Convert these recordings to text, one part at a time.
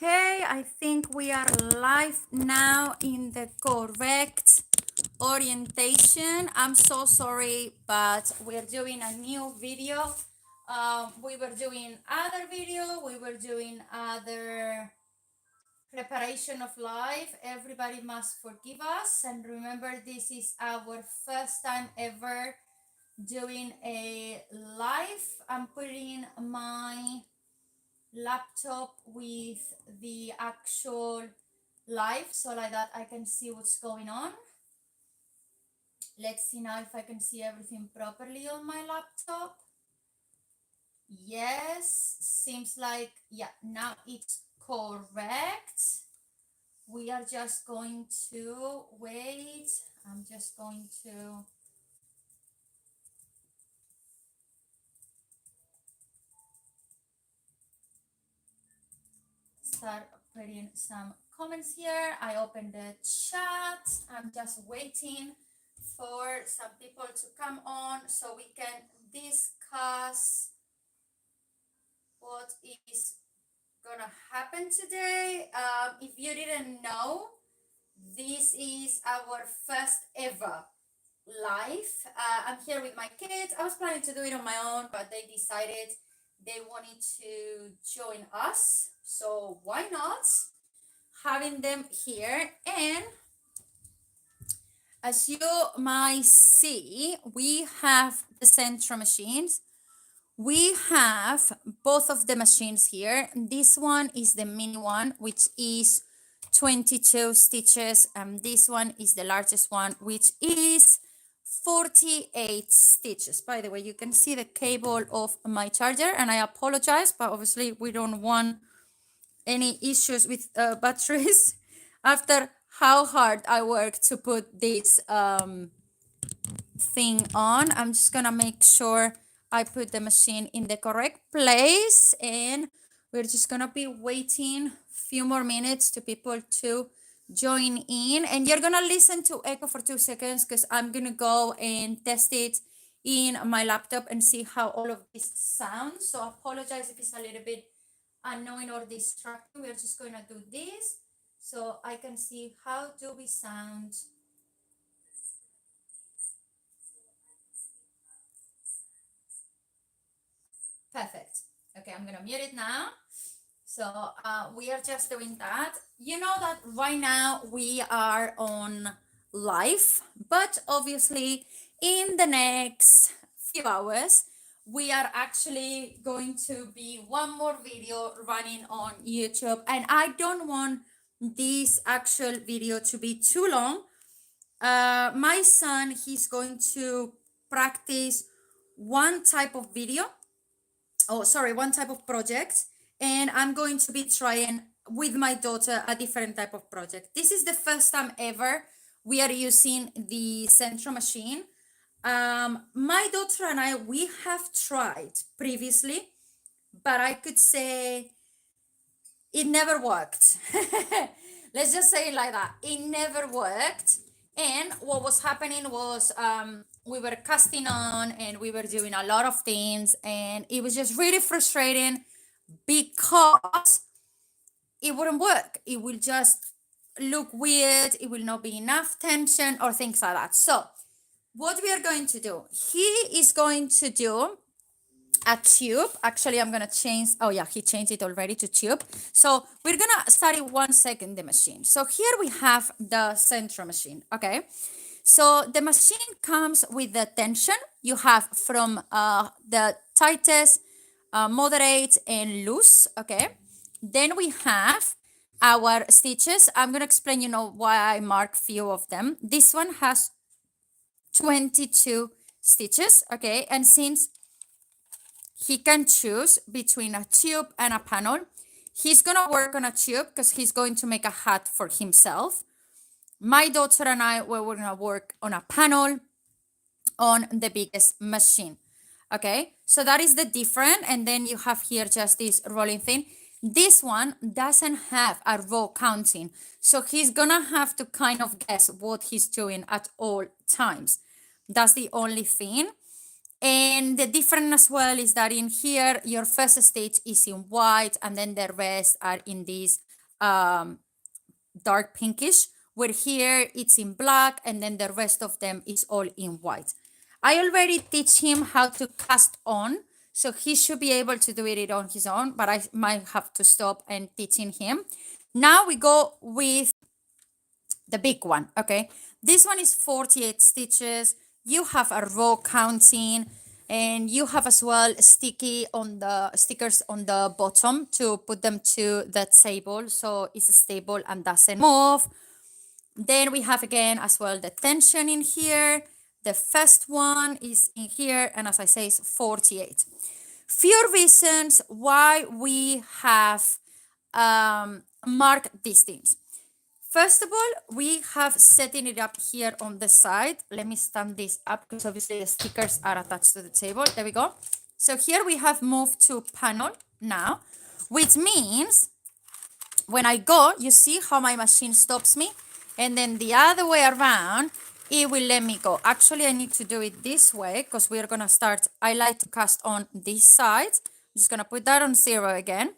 Okay, I think we are live now in the correct orientation. I'm so sorry, but we're doing a new video. We were doing other video, we were doing other preparation of live. Everybody must forgive us. And remember, this is our first time ever doing a live. I'm putting my laptop with the actual live so like that I can see what's going on. Let's see now if I can see everything properly on my laptop. Yes, seems like, yeah, now it's correct. We are just going to wait. I'm just going to start putting some comments here. I opened the chat. I'm just waiting for some people to come on so we can discuss what is gonna happen today. If you didn't know, this is our first ever live. I'm here with my kids. I was planning to do it on my own, but they decided they wanted to join us. So why not having them here? And as you might see, we have the Sentro machines. We have both of the machines here. This one is the mini one, which is 22 stitches, and this one is the largest one, which is 48 stitches. By the way, you can see the cable of my charger, and I apologize, but obviously we don't want any issues with batteries after how hard I work to put this thing on. I'm just gonna make sure I put the machine in the correct place, and we're just gonna be waiting a few more minutes to people to join in, and you're gonna listen to echo for 2 seconds because I'm gonna go and test it in my laptop and see how all of this sounds. So I apologize if it's a little bit annoying or distracting. We're just gonna do this so I can see how do we sound. Perfect. Okay, I'm gonna mute it now. So we are just doing that. You know that right now we are on live, but obviously in the next few hours, we are actually going to be one more video running on YouTube. And I don't want this actual video to be too long. My son, he's going to practice one type of video one type of project, and I'm going to be trying with my daughter a different type of project. This is the first time ever we are using the Sentro machine. My daughter and I, we have tried previously, but I could say it never worked. Let's just say it like that. It never worked. And what was happening was we were casting on and we were doing a lot of things, and it was just really frustrating because it wouldn't work. It will just look weird. It will not be enough tension or things like that. So what we are going to do, he is going to do a tube. Actually, I'm gonna change. Oh yeah, he changed it already to tube. So we're gonna start in 1 second the machine. So here we have the Sentro machine. Okay, so the machine comes with the tension you have from the tightest, moderate, and loose. Okay, then we have our stitches. I'm gonna explain. You know why I mark few of them. This one has 22 stitches. Okay, and since he can choose between a tube and a panel, he's gonna work on a tube because he's going to make a hat for himself. My daughter and I, we're gonna work on a panel on the biggest machine. Okay, so that is the difference. And then you have here just this rolling thing. This one doesn't have a row counting, so he's gonna have to kind of guess what he's doing at all times. That's the only thing. And the difference as well is that in here, your first stage is in white, and then the rest are in this dark pinkish, where here it's in black and then the rest of them is all in white. I already teach him how to cast on, so he should be able to do it on his own, but I might have to stop and teaching him. Now we go with the big one, okay? This one is 48 stitches. You have a row counting, and you have as well stickers on the bottom to put them to the table so it's stable and doesn't move. Then we have again as well the tension in here. The first one is in here, and as I say, it's 48. Few reasons why we have marked these things. First of all, we have setting it up here on the side. Let me stand this up because obviously the stickers are attached to the table. There we go. So here we have moved to panel now, which means when I go, you see how my machine stops me? And then the other way around, it will let me go. Actually, I need to do it this way because we're going to start. I like to cast on this side. I'm just going to put that on 0 again.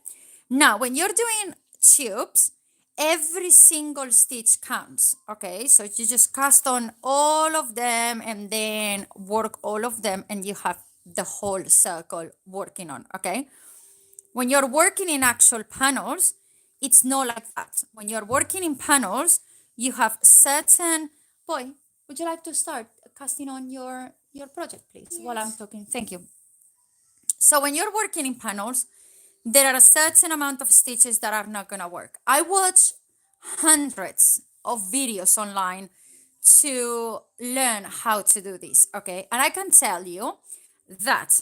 Now, when you're doing tubes, every single stitch counts, okay? So you just cast on all of them and then work all of them and you have the whole circle working on, okay? When you're working in actual panels, it's not like that. When you're working in panels, you have certain... Boy, would you like to start casting on your project, please, yes, while I'm talking? Thank you. So when you're working in panels, there are a certain amount of stitches that are not going to work. I watch hundreds of videos online to learn how to do this, okay? And I can tell you that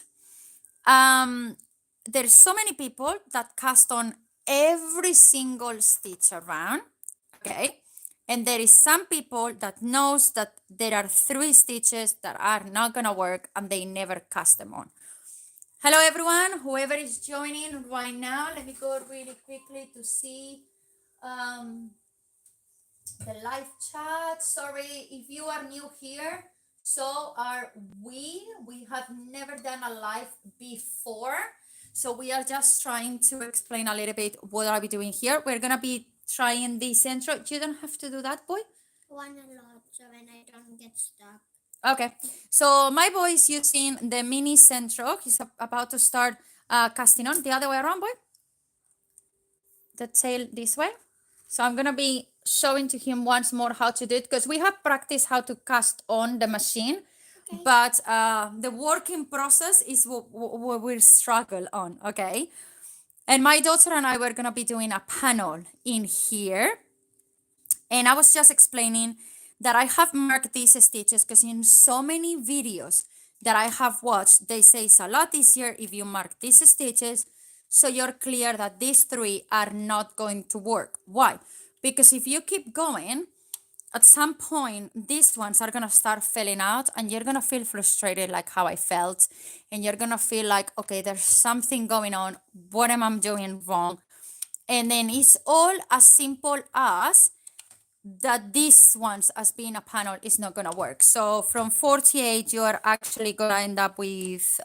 there's so many people that cast on every single stitch around, okay? And there is some people that knows that there are 3 stitches that are not going to work and they never cast them on. Hello, everyone. Whoever is joining right now, let me go really quickly to see the live chat. Sorry if you are new here. So are we. We have never done a live before. So we are just trying to explain a little bit what are we doing here. We're going to be trying the Sentro. You don't have to do that, boy. One a lot, so when I don't get stuck. Okay, so my boy is using the mini Sentro. He's about to start casting on. The other way around, boy. The tail this way. So I'm going to be showing to him once more how to do it because we have practiced how to cast on the machine. Okay. But the working process is what we'll struggle on, okay? And my daughter and I were going to be doing a panel in here. And I was just explaining that I have marked these stitches because in so many videos that I have watched, they say it's a lot easier if you mark these stitches so you're clear that these 3 are not going to work. Why? Because if you keep going, at some point, these ones are going to start falling out and you're going to feel frustrated like how I felt. And you're going to feel like, okay, there's something going on. What am I doing wrong? And then it's all as simple as that these ones as being a panel is not going to work. So from 48, you are actually going to end up with,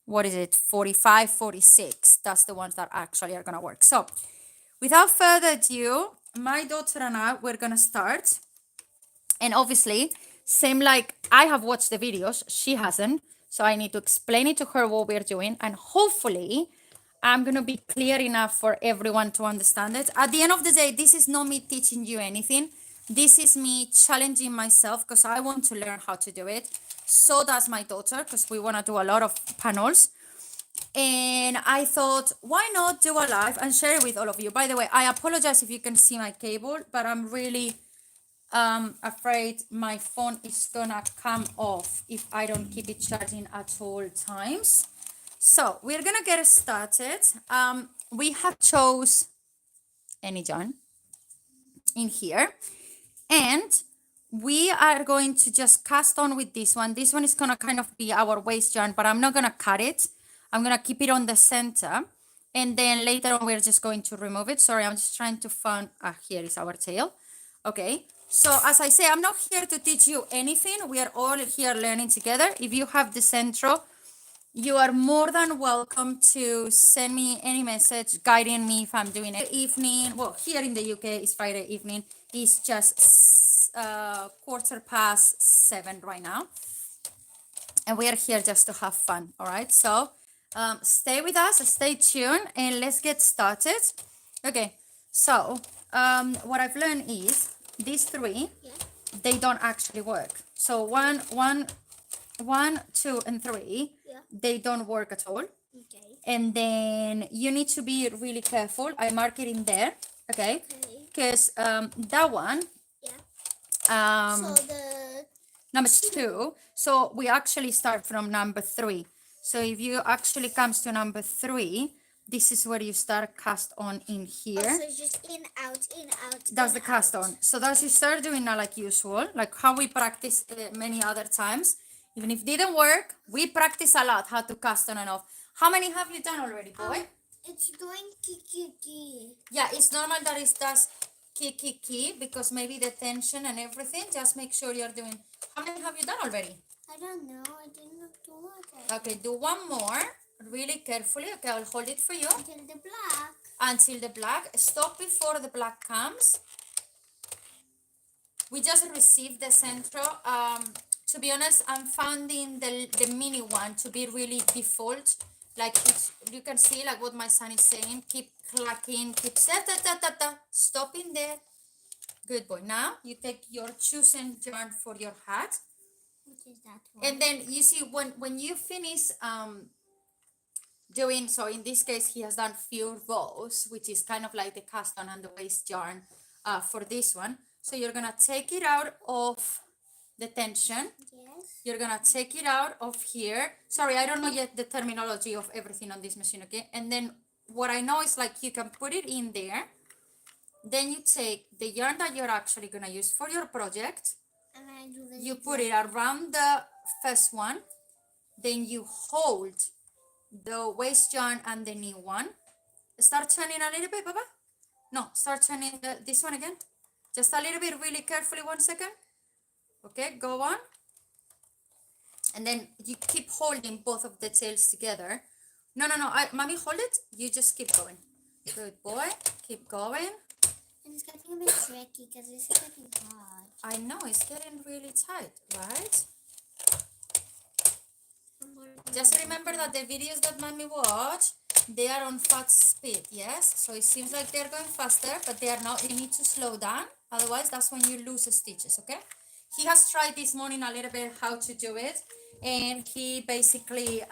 45, 46. That's the ones that actually are going to work. So without further ado, my daughter and I, we're going to start. And obviously, same like I have watched the videos, she hasn't. So I need to explain it to her what we're doing. And hopefully, I'm going to be clear enough for everyone to understand it. At the end of the day, this is not me teaching you anything. This is me challenging myself because I want to learn how to do it. So does my daughter because we want to do a lot of panels. And I thought, why not do a live and share it with all of you? By the way, I apologize if you can see my cable, but I'm really afraid my phone is going to come off if I don't keep it charging at all times. So we're going to get started. We have chose any yarn in here. And we are going to just cast on with this one. This one is going to kind of be our waist yarn, but I'm not going to cut it. I'm going to keep it on the center. And then later on, we're just going to remove it. Sorry, I'm just trying to find... here is our tail. Okay. So as I say, I'm not here to teach you anything. We are all here learning together. If you have the Sentro, you are more than welcome to send me any message guiding me if I'm doing it. Evening, well, here in the UK it's Friday evening. It's just 7:15 right now, and we are here just to have fun. All right, so stay with us, stay tuned, and let's get started. Okay, so what I've learned is these three, Yeah. they don't actually work. So one, two, and three, Yeah. they don't work at all. Okay. And then you need to be really careful. I mark it in there, okay? Okay. Because that one, Yeah. So the number two, so we actually start from number three. So if you actually comes to number three, this is where you start cast on in here. so it's just in out. That's the cast on. So that's you start doing now like usual, like how we practice many other times. Even if it didn't work, we practice a lot how to cast on and off. How many have you done already, boy? It's doing kiki. Yeah, it's normal that it does key because maybe the tension and everything. Just make sure you're doing. How many have you done already? I don't know. I didn't do it. Okay, do one more really carefully. Okay, I'll hold it for you Until the black. until the black. Stop before the black comes. We just received the Sentro. To be honest, I'm finding the mini one to be really default. Like it's, you can see like what my son is saying. Keep clacking, keep stopping there. Good boy. Now you take your chosen yarn for your hat. What is that one? And then you see when you finish doing, so in this case he has done few rows, which is kind of like the cast on and the waist yarn for this one. So you're gonna take it out of the tension. Yes. You're gonna take it out of here. Sorry, I don't know yet the terminology of everything on this machine, okay? And then what I know is like you can put it in there. Then you take the yarn that you're actually gonna use for your project. And I do this. You put it around the first one. Then you hold the waist yarn and the knee one. Start turning a little bit, Baba. No, start turning this one again. Just a little bit, really carefully, 1 second. Okay, go on. And then you keep holding both of the tails together. No, mommy, hold it. You just keep going. Good boy. Keep going. And it's getting a bit tricky because this is getting hard. I know, it's getting really tight, right? Just remember that the videos that mommy watch, they are on fast speed, yes? So it seems like they're going faster, but they are not. You need to slow down. Otherwise, that's when you lose stitches, okay? He has tried this morning a little bit how to do it. And he basically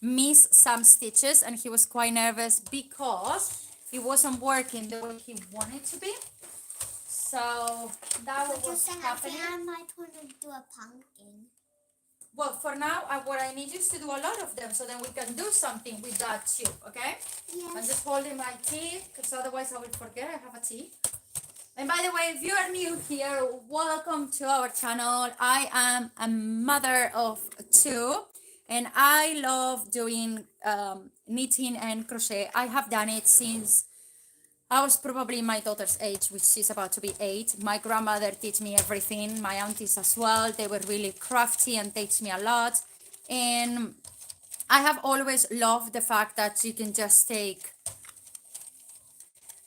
missed some stitches. And he was quite nervous because it wasn't working the way he wanted to be. So that was what's happening. I might want to do a pumpkin. Well, for now, what I need you is to do a lot of them so then we can do something with that too, okay? Yes. I'm just holding my tea because otherwise I will forget I have a tea. And by the way, if you are new here, welcome to our channel. I am a mother of two and I love doing knitting and crochet. I have done it since I was probably my daughter's age, which she's about to be 8. My grandmother taught me everything, my aunties as well. They were really crafty and taught me a lot. And I have always loved the fact that you can just take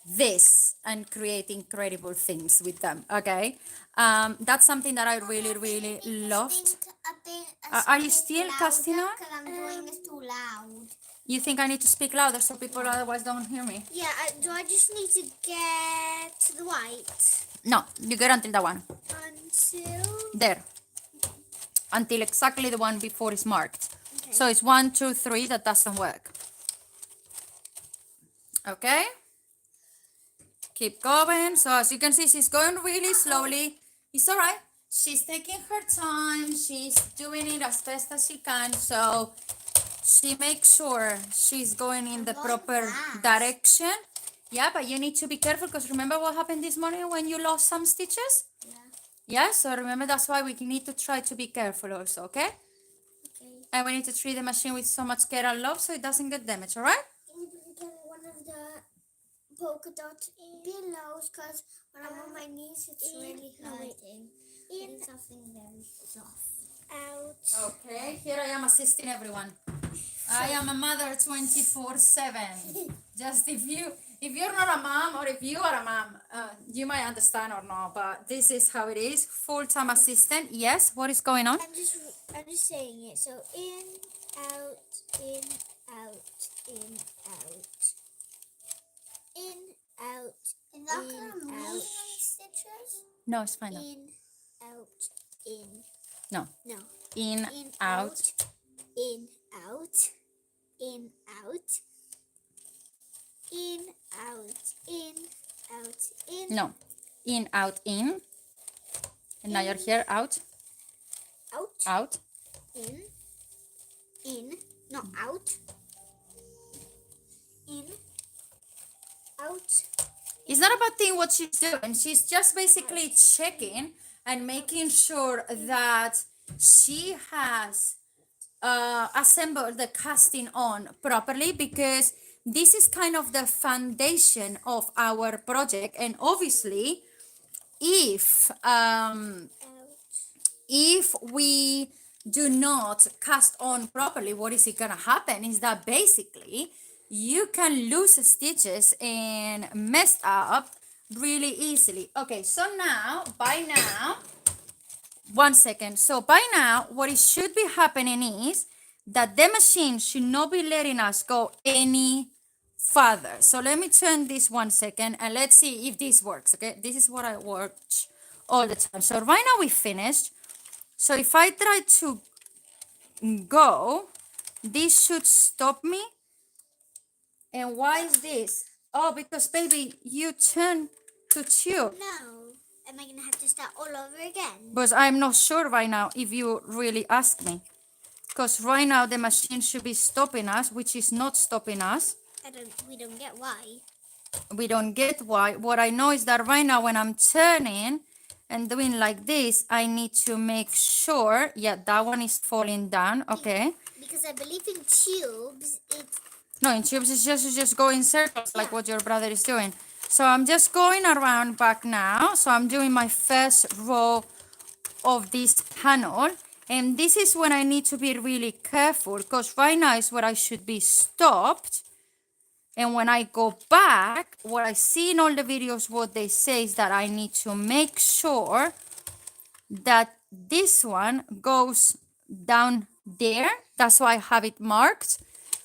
this and create incredible things with them, okay? That's something that I really loved. Are you still casting on? Because I'm doing this too loud. You think I need to speak louder so people otherwise don't hear me? Yeah, do I just need to get to the white? No, you get until that one. Until? There. Until exactly the one before is marked. Okay. So it's 1, 2, 3 that doesn't work. Okay? Keep going. So as you can see, she's going really slowly. It's all right. She's taking her time. She's doing it as best as she can. So she makes sure she's going in the proper direction. Yeah, but you need to be careful because remember what happened this morning when you lost some stitches? Yeah. Yeah, so remember that's why we need to try to be careful also, okay? Okay. And we need to treat the machine with so much care and love so it doesn't get damaged, all right? Can you get one of the polka dot pillows? Because when I'm on my knees, it's really hurting. It's something very soft. out. Okay, here I am assisting everyone. I am a mother 24/7. Just if you're not a mom or if you are a mom, you might understand or not, but this is how it is. Full-time assistant. Yes, what is going on? I'm just saying it. So in, out, in, out, in, out, in, out. Is that gonna move stitches? No, it's fine. In, out, in. No. No. In, In, out. in, out, in, out, in, out, in, out, in. No. In, out, in. And now you're here. Out, Out, out. in, not out, in, out. It's not about thing what she's doing. She's just basically checking and making sure that she has assembled the casting on properly, because this is kind of the foundation of our project. And obviously, if Out. if we do not cast on properly, what is it gonna happen is that basically you can lose stitches and mess up really easily. Okay, so now, by now, 1 second. So by now, what it should be happening is that the machine should not be letting us go any further. So let me turn this 1 second and let's see if this works, okay? This is what I watch all the time. So right now we finished. So if I try to go, this should stop me. And why is this? Oh, because baby, you turn to tube. No. Am I gonna have to start all over again? But I'm not sure right now if you really ask me. Because right now the machine should be stopping us, which is not stopping us. We don't get why. We don't get why. What I know is that right now when I'm turning and doing like this, I need to make sure, yeah, that one is falling down, okay. Because I believe in tubes, it's... No, in tubes it's just go in circles like what your brother is doing. So I'm just going around back now. So I'm doing my first row of this panel. And this is when I need to be really careful, because right now is where I should be stopped. And when I go back, what I see in all the videos, what they say is that I need to make sure that this one goes down there. That's why I have it marked.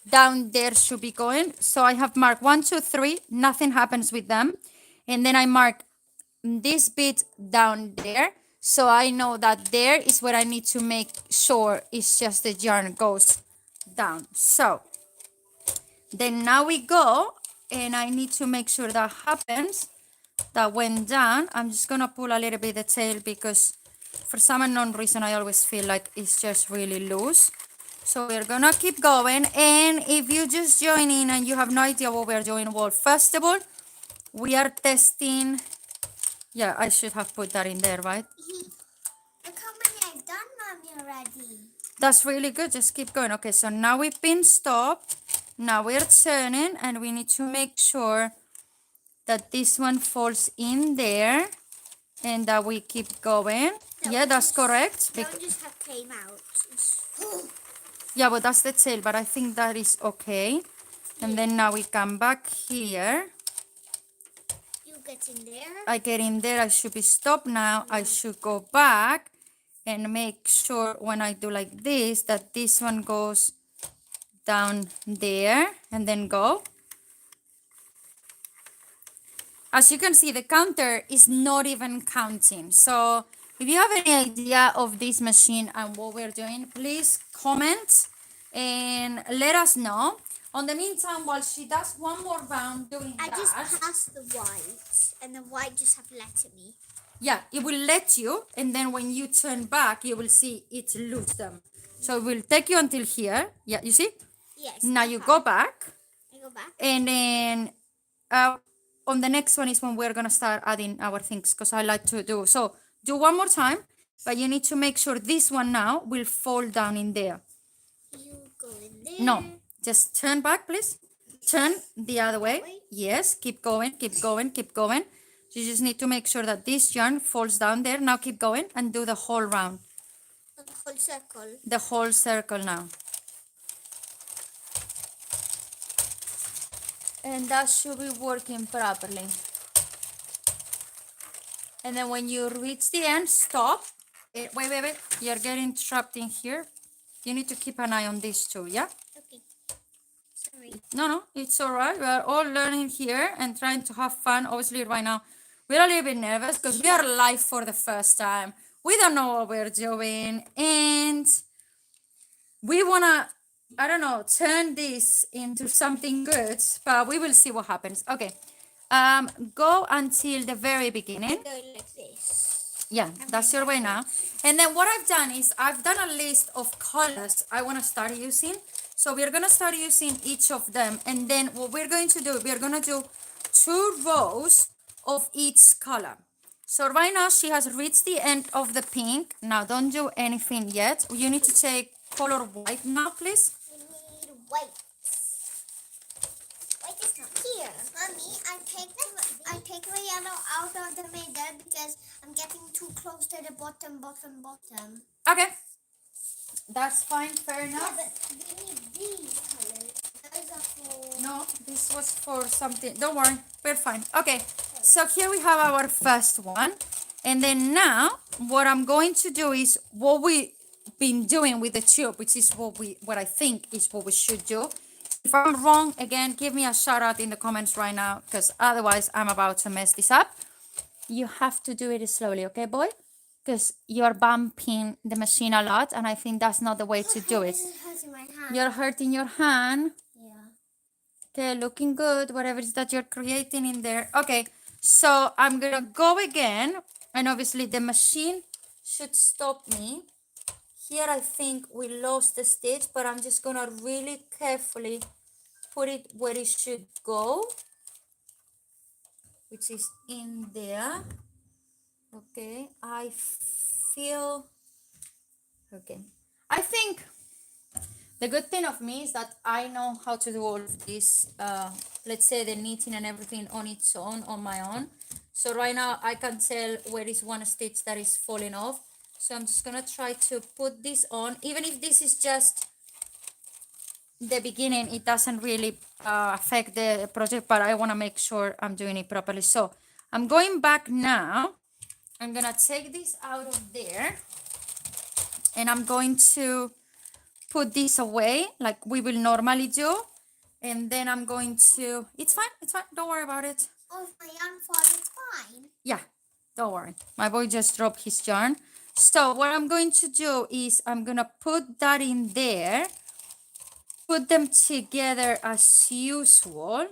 Down there should be going. So I have marked 1, 2, 3. Nothing happens with them. And then I mark this bit down there. So I know that there is where I need to make sure it's just the yarn goes down. So then now we go, and I need to make sure that happens. That went down. I'm just gonna pull a little bit the tail, because for some unknown reason I always feel like it's just really loose. So we're gonna keep going. And if you just join in and you have no idea what we're doing, well, first of all, we are testing. Yeah, I should have put that in there, right? Look how many I've done, Mommy, already. That's really good. Just keep going. Okay, so now we've been stopped. Now we're turning, and we need to make sure that this one falls in there and that we keep going. Yeah, that's correct. That one just came out. Yeah, but that's the tail, but I think that is okay. And then now we come back here. You get in there. I get in there. I should be stopped now. I should go back and make sure when I do like this, that this one goes down there and then go. As you can see, the counter is not even counting. So if you have any idea of this machine and what we're doing, please comment and let us know. On the meantime, while she does one more round doing I that, just passed the white, and the white just have let me. yeah, it will let you, and then when you turn back, you will see it lose them. So it will take you until here. Yeah, you see? Yes. Now you go back, I go back. and then on the next one is when we're gonna start adding our things, because I like to do. So do one more time, but you need to make sure this one now will fall down in there. You go in there. No, just turn back, please. Turn the other way. Yes, keep going, keep going, keep going. You just need to make sure that this yarn falls down there. Now keep going and do the whole round. The whole circle. The whole circle now. And that should be working properly. And then when you reach the end, stop. Wait. You're getting trapped in here. You need to keep an eye on this too, yeah? Okay. Sorry. No, it's all right. We are all learning here and trying to have fun. Obviously, right now, we're a little bit nervous because we are live for the first time. We don't know what we're doing. And we want to, I don't know, turn this into something good, but we will see what happens. Okay. Go until the very beginning. Go like this. Yeah, that's your way now. And then what I've done is I've done a list of colors I want to start using. So we're going to start using each of them. And then what we're going to do, we're going to do 2 rows of each color. So right now she has reached the end of the pink. Now don't do anything yet. You need to take color white now, please. We need white. White is not here. Mommy, I take the yellow out of the middle because I'm getting too close to the bottom. Okay. That's fine, fair Yeah, enough. but we need these colors. Those are for... No, this was for something. Don't worry, we're fine. Okay, so here we have our first one. And then now, what I'm going to do is what we've been doing with the tube, which is what I think is what we should do. If I'm wrong, again, give me a shout out in the comments right now, because otherwise I'm about to mess this up. You have to do it slowly, okay, boy? Because you're bumping the machine a lot, and I think that's not the way to do it. This is hurting my hand. You're hurting your hand. Yeah. Okay, looking good, whatever it is that you're creating in there. Okay, so I'm gonna go again, and obviously the machine should stop me. Here I think we lost the stitch, but I'm just gonna really carefully put it where it should go, which is in there. Okay, I feel, okay. I think the good thing of me is that I know how to do all of this, let's say the knitting and everything on its own, on my own. So right now I can tell where is one stitch that is falling off. So I'm just gonna try to put this on. Even if this is just the beginning, it doesn't really affect the project, but I wanna make sure I'm doing it properly. So I'm going back now. I'm gonna take this out of there. And I'm going to put this away like we will normally do, and then I'm going to, it's fine, don't worry about it. Oh, if my yarn falls, it's fine. Yeah, don't worry, my boy just dropped his yarn. So what I'm going to do is I'm gonna put that in there, put them together as usual.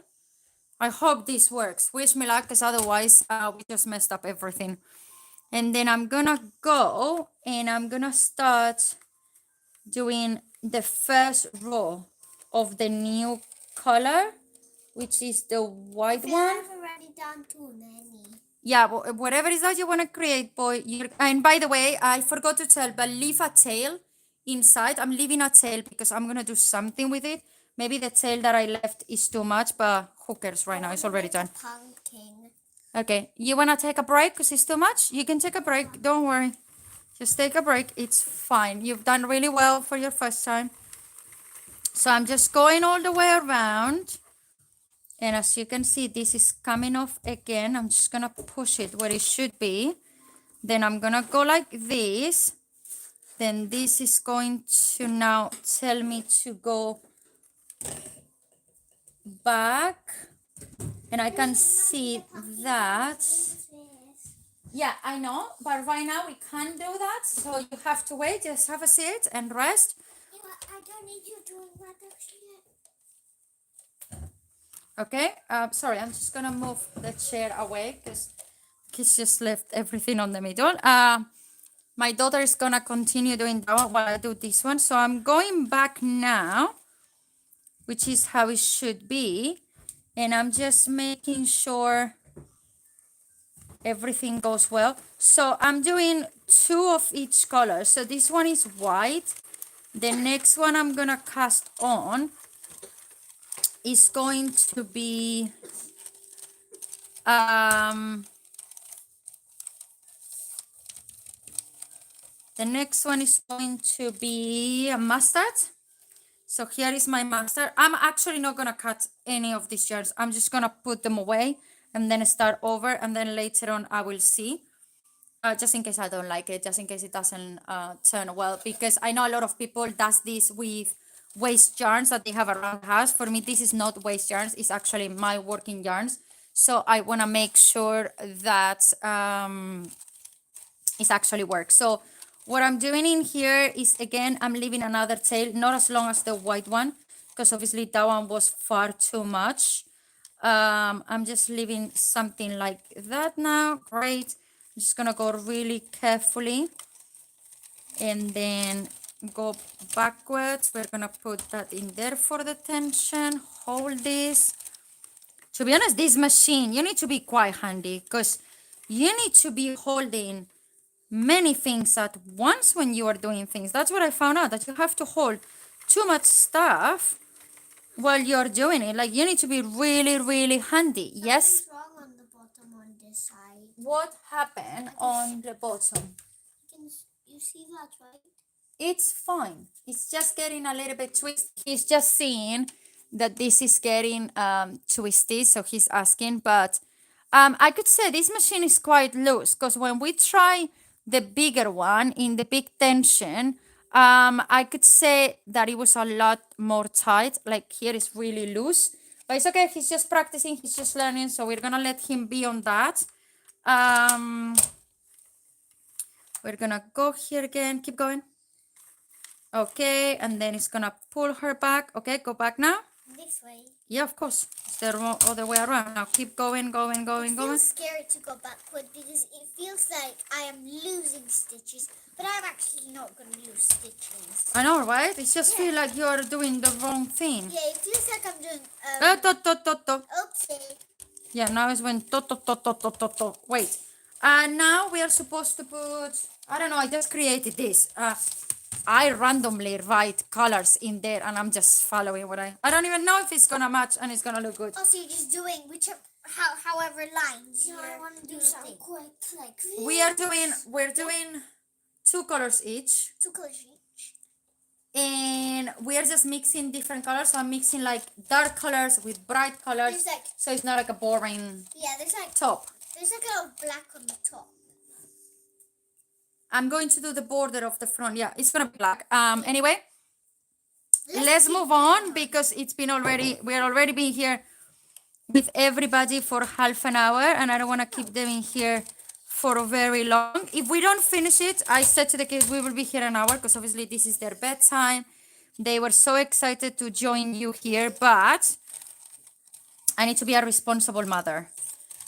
I hope this works, wish me luck, because otherwise we just messed up everything. And then I'm gonna go and I'm gonna start doing the first row of the new color, which is the white one. I've already done too many. Yeah, whatever it is that you want to create, boy. And by the way, I forgot to tell, but leave a tail inside. I'm leaving a tail because I'm gonna do something with it. Maybe the tail that I left is too much, but who cares right now? It's already done. Pumpkin. Okay, you wanna take a break because it's too much? You can take a break, don't worry. Just take a break, it's fine. You've done really well for your first time. So I'm just going all the way around. And as you can see, this is coming off again. I'm just gonna push it where it should be. Then I'm gonna go like this. Then this is going to now tell me to go back. And I can see that. Yeah, I know, but right now we can't do that, so you have to wait, just have a seat and rest. Yeah, I don't need you doing that yet. Okay, sorry, I'm just gonna move the chair away because kids just left everything on the middle. My daughter is gonna continue doing that one while I do this one, so I'm going back now, which is how it should be, and I'm just making sure everything goes well. So I'm doing 2 of each color. So this one is white. The next one I'm gonna cast on is going to be The next one is going to be a mustard. So here is my mustard. I'm actually not gonna cut any of these yarns. I'm just gonna put them away and then start over, and then later on I will see. Just in case I don't like it, just in case it doesn't turn well, because I know a lot of people does this with waste yarns that they have around the house. For me, this is not waste yarns, it's actually my working yarns. So I want to make sure that it actually works. So what I'm doing in here is, again, I'm leaving another tail, not as long as the white one, because obviously that one was far too much. I'm just leaving something like that now. Great. I'm just gonna go really carefully and then go backwards. We're gonna put that in there for the tension. Hold this. To be honest, this machine, you need to be quite handy, because you need to be holding many things at once when you are doing things. That's what I found out, that you have to hold too much stuff while you're doing it. Like, you need to be really, really handy. Yes? What's wrong on the bottom on this side? What happened on the bottom? You see that, right? It's fine. It's just getting a little bit twisted. He's just seeing that this is getting twisty, so he's asking. But I could say this machine is quite loose, because when we try the bigger one in the big tension, I could say that it was a lot more tight. Like, here is really loose. But it's okay. He's just practicing. He's just learning. So we're going to let him be on that. We're going to go here again. Keep going. Okay, and then it's gonna pull her back. Okay, go back now. This way. Yeah, of course. It's the other way around. Now keep going, going, going, It going. feels scary to go backward because it feels like I am losing stitches, but I'm actually not going to lose stitches. I know, right? It just feels like you're doing the wrong thing. Yeah, it feels like I'm doing. Okay. Yeah, now it's when to. Wait. Now we are supposed to put. I don't know. I just created this. I randomly write colors in there, and I'm just following what I don't even know if it's gonna match and it's gonna look good. Also, you're just doing however lines. No, I want to do something quick, like We're doing 2 colors each, 2 colors each. and we are just mixing different colors. So I'm mixing like dark colors with bright colors, so it's not like a boring top. There's like a black on the top. I'm going to do the border of the front. Yeah, it's gonna be black. Anyway, let's move on, because we're already been here with everybody for half an hour, and I don't want to keep them in here for very long. If we don't finish it, I said to the kids we will be here an hour, because obviously this is their bedtime. They were so excited to join you here, but I need to be a responsible mother.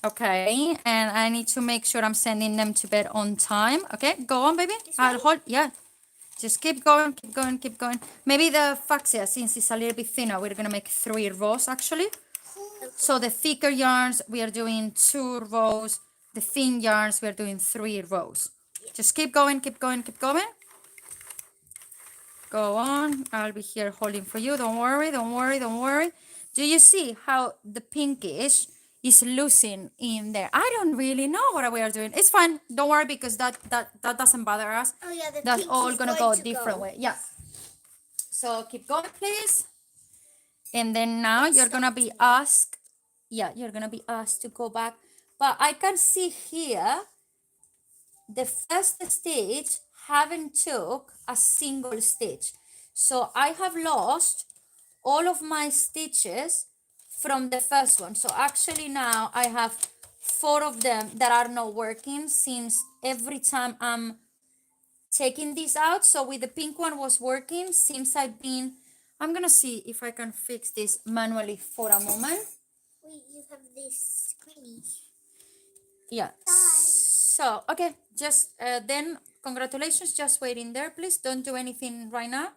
Okay, and I need to make sure I'm sending them to bed on time. Okay, go on, baby. I'll hold. Yeah, just keep going, keep going, keep going. Maybe the fuchsia, since it's a little bit thinner, we're gonna make 3 rows actually. So the thicker yarns, we are doing 2 rows. The thin yarns, we are doing 3 rows. Just keep going, keep going, keep going. Go on. I'll be here holding for you. Don't worry, don't worry, don't worry. Do you see how the pinkish is losing in there? I don't really know what we are doing. It's fine. Don't worry, because that doesn't bother us. Oh yeah, that's all gonna go a different way. Yeah. So keep going, please. And then now you're gonna be asked. Yeah, you're gonna be asked to go back. But I can see here the first stitch haven't took a single stitch. So I have lost all of my stitches from the first one. So actually now I have 4 of them that are not working, since every time I'm taking this out. So with the pink one was working, since I'm gonna see if I can fix this manually for a moment. Wait, you have this screeny. Yeah. So, okay, just then congratulations. Just wait in there, please. Don't do anything right now.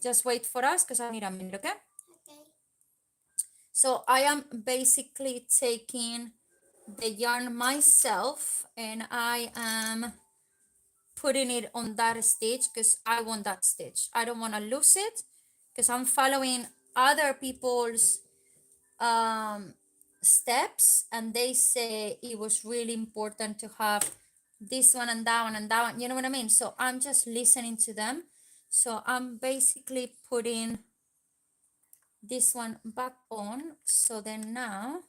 Just wait for us, because I need a minute, okay? Okay. So I am basically taking the yarn myself, and I am putting it on that stitch because I want that stitch. I don't want to lose it, because I'm following other people's steps, and they say it was really important to have this one and that one and that one, you know what I mean? So I'm just listening to them. So I'm basically putting this one back on. So then now,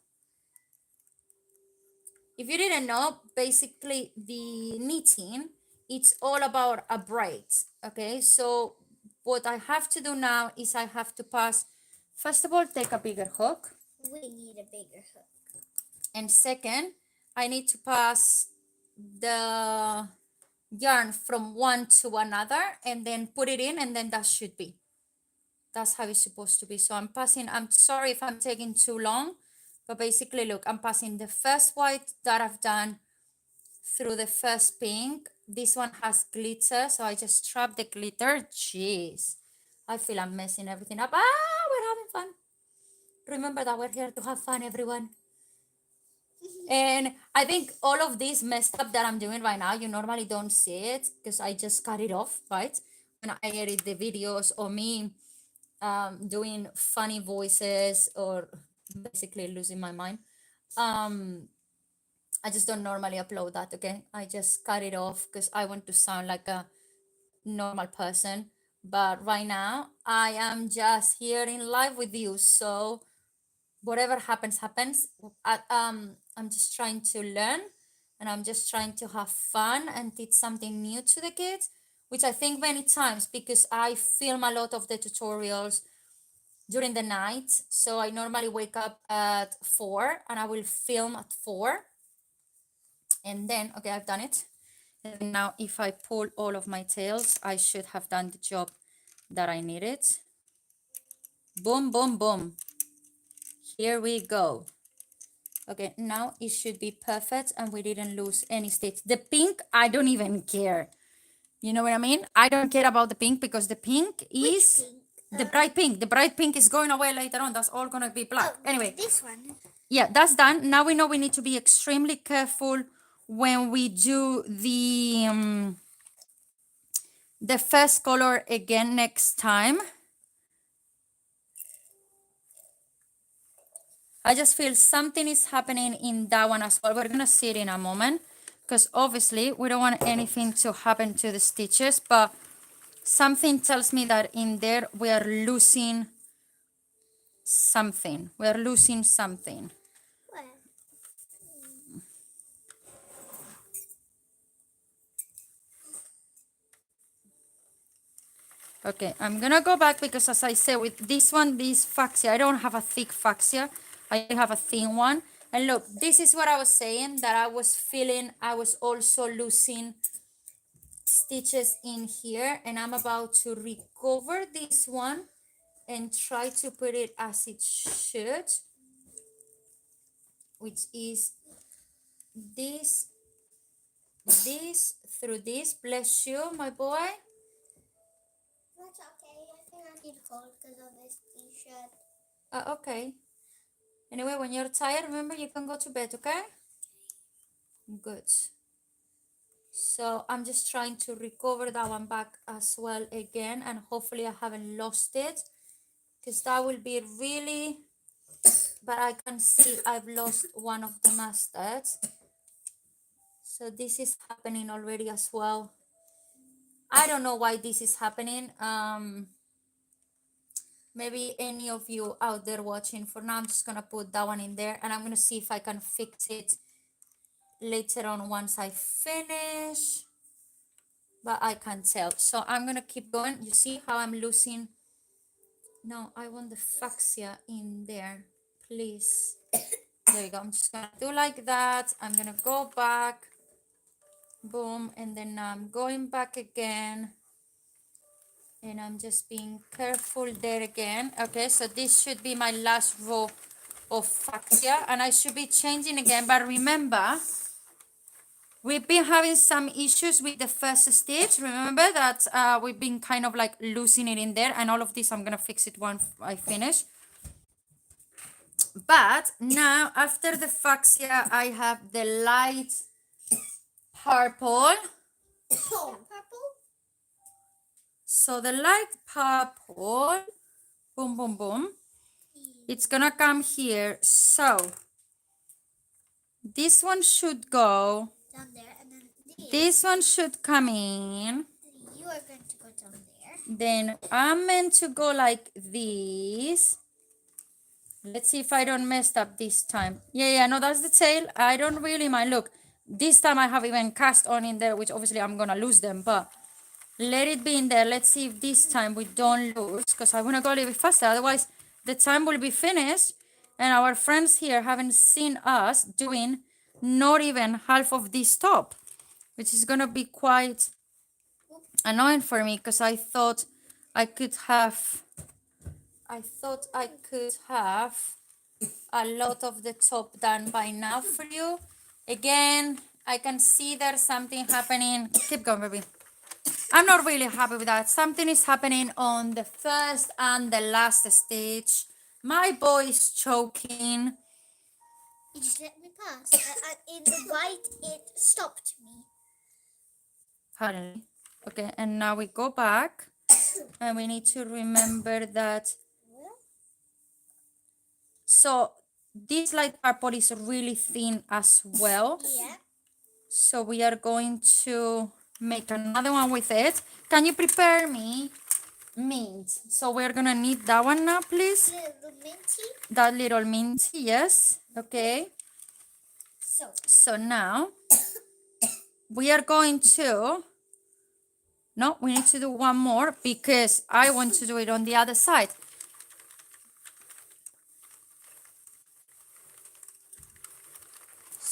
if you didn't know, basically the knitting, it's all about a braid. Okay, so what I have to do now is I have to pass, first of all, take a bigger hook. We need a bigger hook. And second, I need to pass the yarn from one to another and then put it in, and then that should be. That's how it's supposed to be. So I'm passing, I'm sorry if I'm taking too long, but basically look, I'm passing the first white that I've done through the first pink. This one has glitter, so I just trap the glitter. Jeez, I feel I'm messing everything up. We're having fun. Remember that we're here to have fun, everyone. And I think all of this messed up that I'm doing right now, you normally don't see it because I just cut it off, right? When I edit the videos, or me doing funny voices, or basically losing my mind. I just don't normally upload that, okay? I just cut it off because I want to sound like a normal person. But right now, I am just here in live with you. So whatever happens, happens. I'm just trying to learn, and I'm just trying to have fun and teach something new to the kids, which I think many times, because I film a lot of the tutorials during the night. So I normally wake up at 4 and I will film at 4. And then, okay, I've done it. And now if I pull all of my tails, I should have done the job that I needed. Boom, boom, boom. Here we go. Okay, now it should be perfect and we didn't lose any stitch. The pink, I don't even care. You know what I mean? I don't care about the pink because the pink is pink? the bright pink. The bright pink is going away later on. That's all gonna be black. Anyway, This one. yeah, that's done. Now we know we need to be extremely careful when we do the first color again next time. I just feel something is happening in that one as well. We're gonna see it in a moment because obviously we don't want anything to happen to the stitches, but something tells me that in there we are losing something. We're losing something. What? Okay, I'm gonna go back because as I said, with this one, this fuchsia, I don't have a thick fuchsia. I have a thin one. And look, this is what I was saying, that I was feeling I was also losing stitches in here, and I'm about to recover this one and try to put it as it should, which is this through this. Bless you, my boy. That's okay. I think I need hold because of this t-shirt. Okay. Anyway, when you're tired, remember you can go to bed, okay? Good. So I'm just trying to recover that one back as well again, and hopefully I haven't lost it, because that will be really, but I can see I've lost one of the mustards. So this is happening already as well. I don't know why this is happening. Maybe any of you out there watching. For now, I'm just gonna put that one in there, and I'm gonna see if I can fix it later on once I finish, but I can't tell. So I'm gonna keep going. You see how I'm losing? No, I want the fuchsia in there, please. There you go. I'm just gonna do like that. I'm gonna go back, boom, and then I'm going back again, and I'm just being careful there again. Okay, so this should be my last row of fuchsia, and I should be changing again. But remember, we've been having some issues with the first stitch. Remember that we've been kind of like losing it in there, and all of this I'm gonna fix it once I finish. But now after the fuchsia, I have the light purple. Purple? So the light purple, boom, boom, boom. It's gonna come here. So this one should go Down there, and then this. this one should come in. You are going to go down there. Then I'm meant to go like this. Let's see if I don't mess up this time. Yeah, no, that's the tail. I don't really mind. Look, this time I have even cast on in there, which obviously I'm gonna lose them, but let it be in there. Let's see if this time we don't lose, because I want to go a little bit faster. Otherwise, the time will be finished, and our friends here haven't seen us doing not even half of this top, which is gonna be quite annoying for me, because I thought I could have a lot of the top done by now for you. Again, I can see there's something happening. Keep going, baby. I'm not really happy with that. Something is happening on the first and the last stage. My boy is choking. You just let me pass. In the white, it stopped me. Apparently. Okay, and now we go back. And we need to remember that. So this light purple is really thin as well. Yeah. So we are going to make another one with it. Can you prepare me mint? So we're gonna need that one now, please. Little minty. That little minty, yes. Okay. So now we are going to, no, we need to do one more because I want to do it on the other side.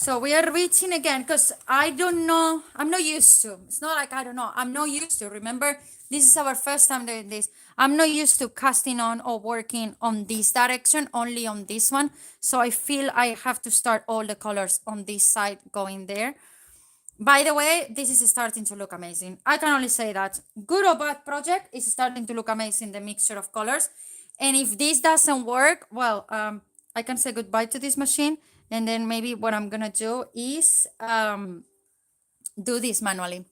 So we are reaching again because I don't know, I'm not used to. It's not like I don't know, I'm not used to. Remember, this is our first time doing this. I'm not used to casting on or working on this direction, only on this one. So I feel I have to start all the colors on this side going there. By the way, this is starting to look amazing. I can only say that. Good or bad project is starting to look amazing, the mixture of colors. And if this doesn't work, well, I can say goodbye to this machine. And then maybe what I'm going to do is do this manually.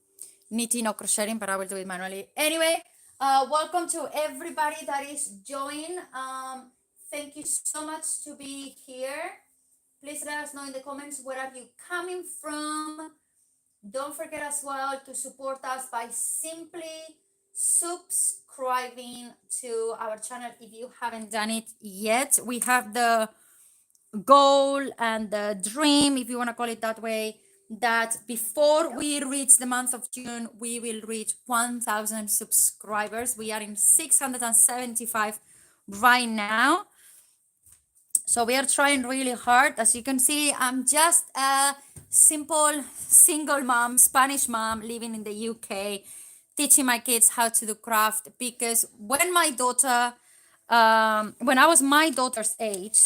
Knitting or crocheting, but I will do it manually. Anyway, welcome to everybody that is joining. Thank you so much to be here. Please let us know in the comments where are you coming from. Don't forget as well to support us by simply subscribing to our channel if you haven't done it yet. We have the goal and the dream, if you want to call it that way, that before we reach the month of June, we will reach 1,000 subscribers. We are in 675 right now. So we are trying really hard. As you can see, I'm just a simple single mom, Spanish mom living in the UK, teaching my kids how to do craft, because when my daughter, when I was my daughter's age,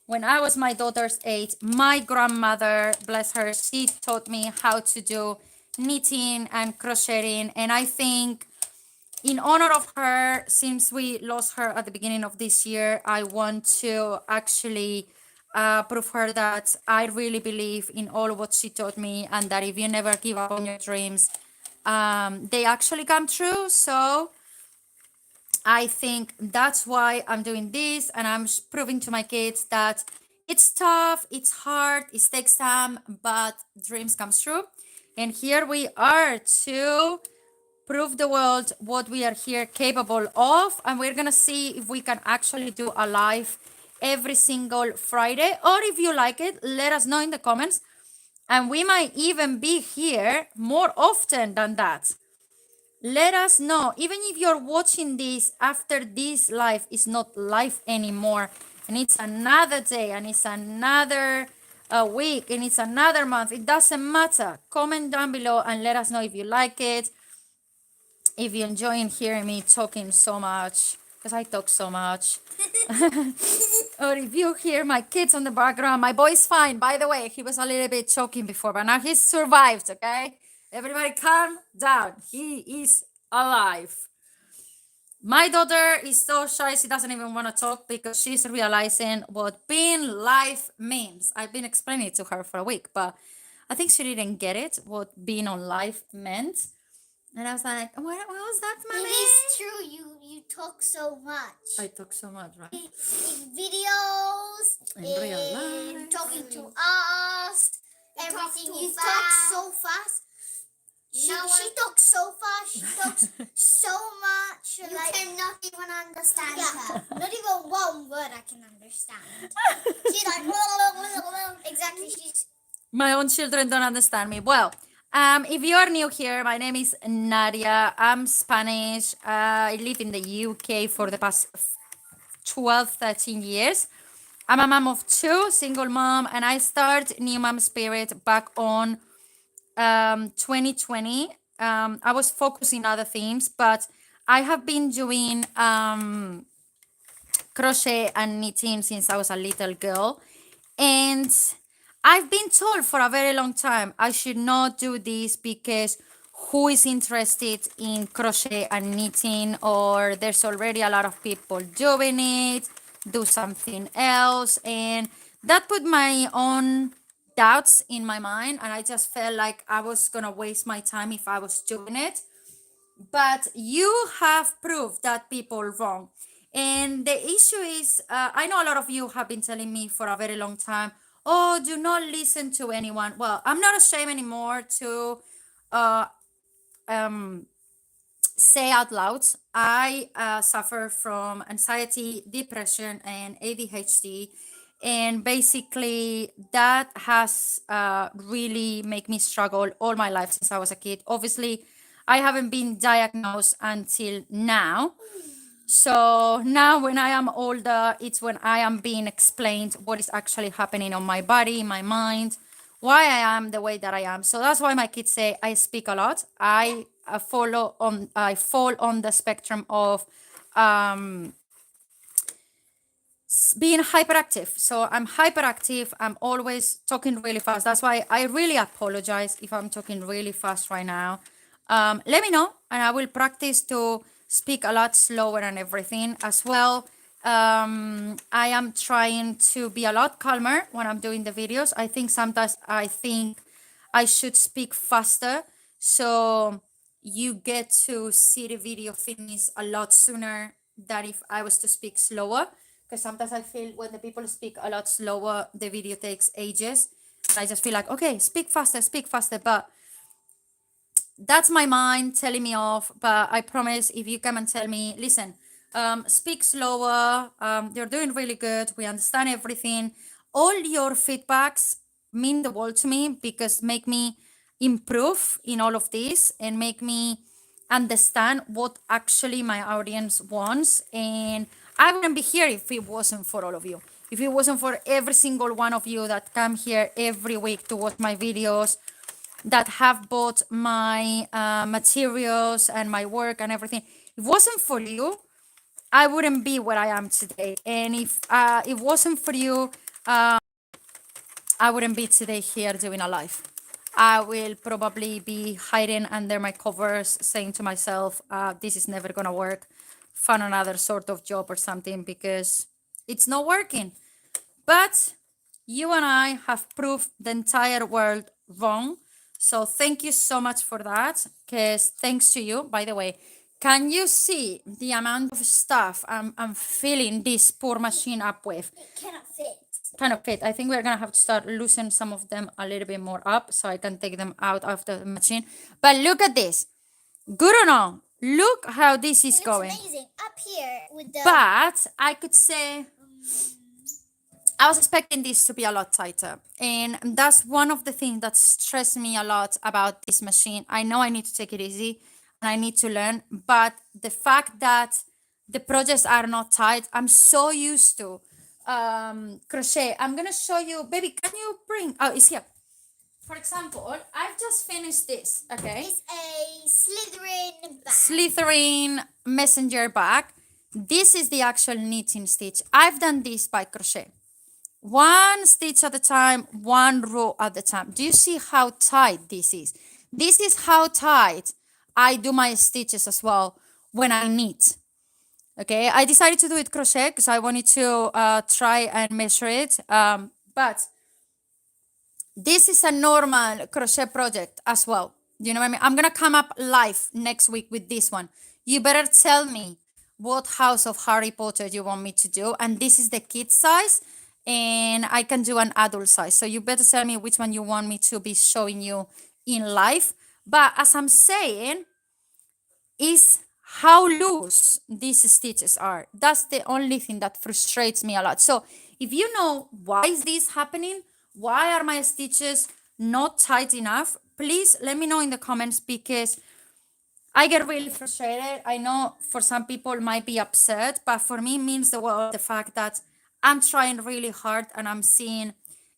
when I was my daughter's age, my grandmother, bless her, she taught me how to do knitting and crocheting. And I think in honor of her, since we lost her at the beginning of this year, I want to actually prove her that I really believe in all what she taught me, and that if you never give up on your dreams, they actually come true. So I think that's why I'm doing this, and I'm proving to my kids that it's tough, it's hard, it takes time, but dreams come true. And here we are to prove the world what we are here capable of, and we're gonna see if we can actually do a live every single Friday, or if you like it, let us know in the comments, and we might even be here more often than that. Let us know, even if you're watching this after this live is not live anymore, and it's another day, and it's another week, and it's another month, it doesn't matter. Comment down below and let us know if you like it, if you're enjoying hearing me talking so much, because I talk so much. Or if you hear my kids on the background. My boy's fine, by the way. He was a little bit choking before, but now he's survived, okay? Everybody calm down. He is alive. My daughter is so shy, she doesn't even want to talk because she's realizing what being live means. I've been explaining it to her for a week, but I think she didn't get it, what being on live meant. And I was like, what was that, mommy? It is true. You talk so much. I talk so much, right? In videos, In real life. talking to us, everything you talk so fast. She talks so fast. She talks so much. You cannot even understand her. Not even one word I can understand. She's like exactly. She's My own children don't understand me. Well, if you are new here, my name is Nadia. I'm Spanish. I live in the UK for the past 12, 13 years. I'm a mom of two, single mom, and I started New Mom Spirit back on 2020. I was focusing other things, but I have been doing crochet and knitting since I was a little girl. And I've been told for a very long time I should not do this because who is interested in crochet and knitting, or there's already a lot of people doing it, do something else. And that put my own doubts in my mind, and I just felt like I was gonna waste my time if I was doing it. But you have proved that people wrong. And the issue is, I know a lot of you have been telling me for a very long time, oh, do not listen to anyone. Well, I'm not ashamed anymore to uh, um, say out loud, I suffer from anxiety, depression, and ADHD. And basically, that has really made me struggle all my life since I was a kid. Obviously, I haven't been diagnosed until now. So now, when I am older, it's when I am being explained what is actually happening on my body, my mind, why I am the way that I am. So that's why my kids say I speak a lot. I fall on the spectrum of um, being hyperactive. So I'm hyperactive. I'm always talking really fast. That's why I really apologize if I'm talking really fast right now. Let me know, and I will practice to speak a lot slower and everything as well. I am trying to be a lot calmer when I'm doing the videos. I think sometimes I think I should speak faster so you get to see the video finish a lot sooner than if I was to speak slower. Because sometimes I feel when the people speak a lot slower, the video takes ages. I just feel like, okay, speak faster, speak faster. But that's my mind telling me off. But I promise, if you come and tell me, listen, speak slower, you're doing really good, we understand everything, all your feedbacks mean the world to me because make me improve in all of this and make me understand what actually my audience wants. And I wouldn't be here if it wasn't for all of you, if it wasn't for every single one of you that come here every week to watch my videos, that have bought my materials and my work and everything. If it wasn't for you, I wouldn't be where I am today. And if it wasn't for you, I wouldn't be today here doing a live. I will probably be hiding under my covers, saying to myself, this is never gonna work. Find another sort of job or something because it's not working. But you and I have proved the entire world wrong. So thank you so much for that. Because thanks to you, by the way, can you see the amount of stuff I'm filling this poor machine up with? it cannot fit. Kind of fit. I think we're gonna have to start loosening some of them a little bit more up so I can take them out of the machine. But look at this. Good or no? Look how this is It looks going. amazing up here with the. But I could say I was expecting this to be a lot tighter. And that's one of the things that stressed me a lot about this machine. I know I need to take it easy and I need to learn, but the fact that the projects are not tight, I'm so used to crochet. I'm gonna show you, baby, can you bring, oh, it's here. For example, I've just finished this, okay? It's a Slytherin bag. Slytherin messenger bag. This is the actual knitting stitch. I've done this by crochet. One stitch at a time, one row at a time. Do you see how tight this is? This is how tight I do my stitches as well when I knit. Okay, I decided to do it crochet because I wanted to try and measure it. But this is a normal crochet project as well. You know what I mean? I'm gonna come up live next week with this one. You better tell me what house of Harry Potter you want me to do. And this is the kid size, and I can do an adult size. So you better tell me which one you want me to be showing you in life. But as I'm saying, is how loose these stitches are. That's the only thing that frustrates me a lot. So if you know why is this happening, why are my stitches not tight enough, please let me know in the comments, because I get really frustrated. I know for some people might be upset, but for me it means the world, the fact that I'm trying really hard and I'm seeing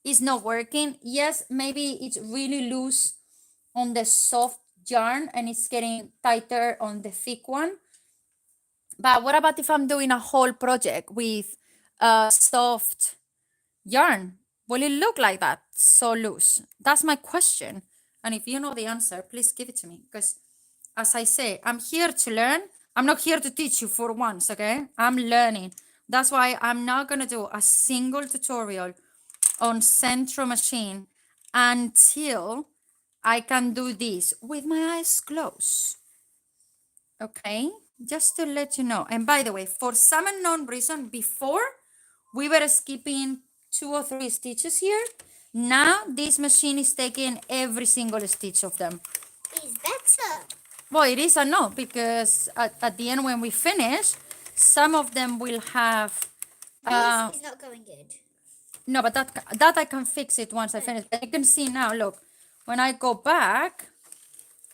it's not working. Yes, maybe it's really loose on the soft yarn and it's getting tighter on the thick one. But what about if I'm doing a whole project with soft yarn? Will it look like that, so loose? That's my question. And if you know the answer, please give it to me. Because as I say, I'm here to learn. I'm not here to teach you for once, okay? I'm learning. That's why I'm not going to do a single tutorial on Sentro machine until I can do this with my eyes closed. Okay, just to let you know. And by the way, for some unknown reason, before we were skipping 2 or 3 stitches here. Now this machine is taking every single stitch of them. It's better. Well, it is a no, because at the end when we finish, some of them will have. This is not going good. No, but that I can fix it once I finish. But you can see now, look, when I go back,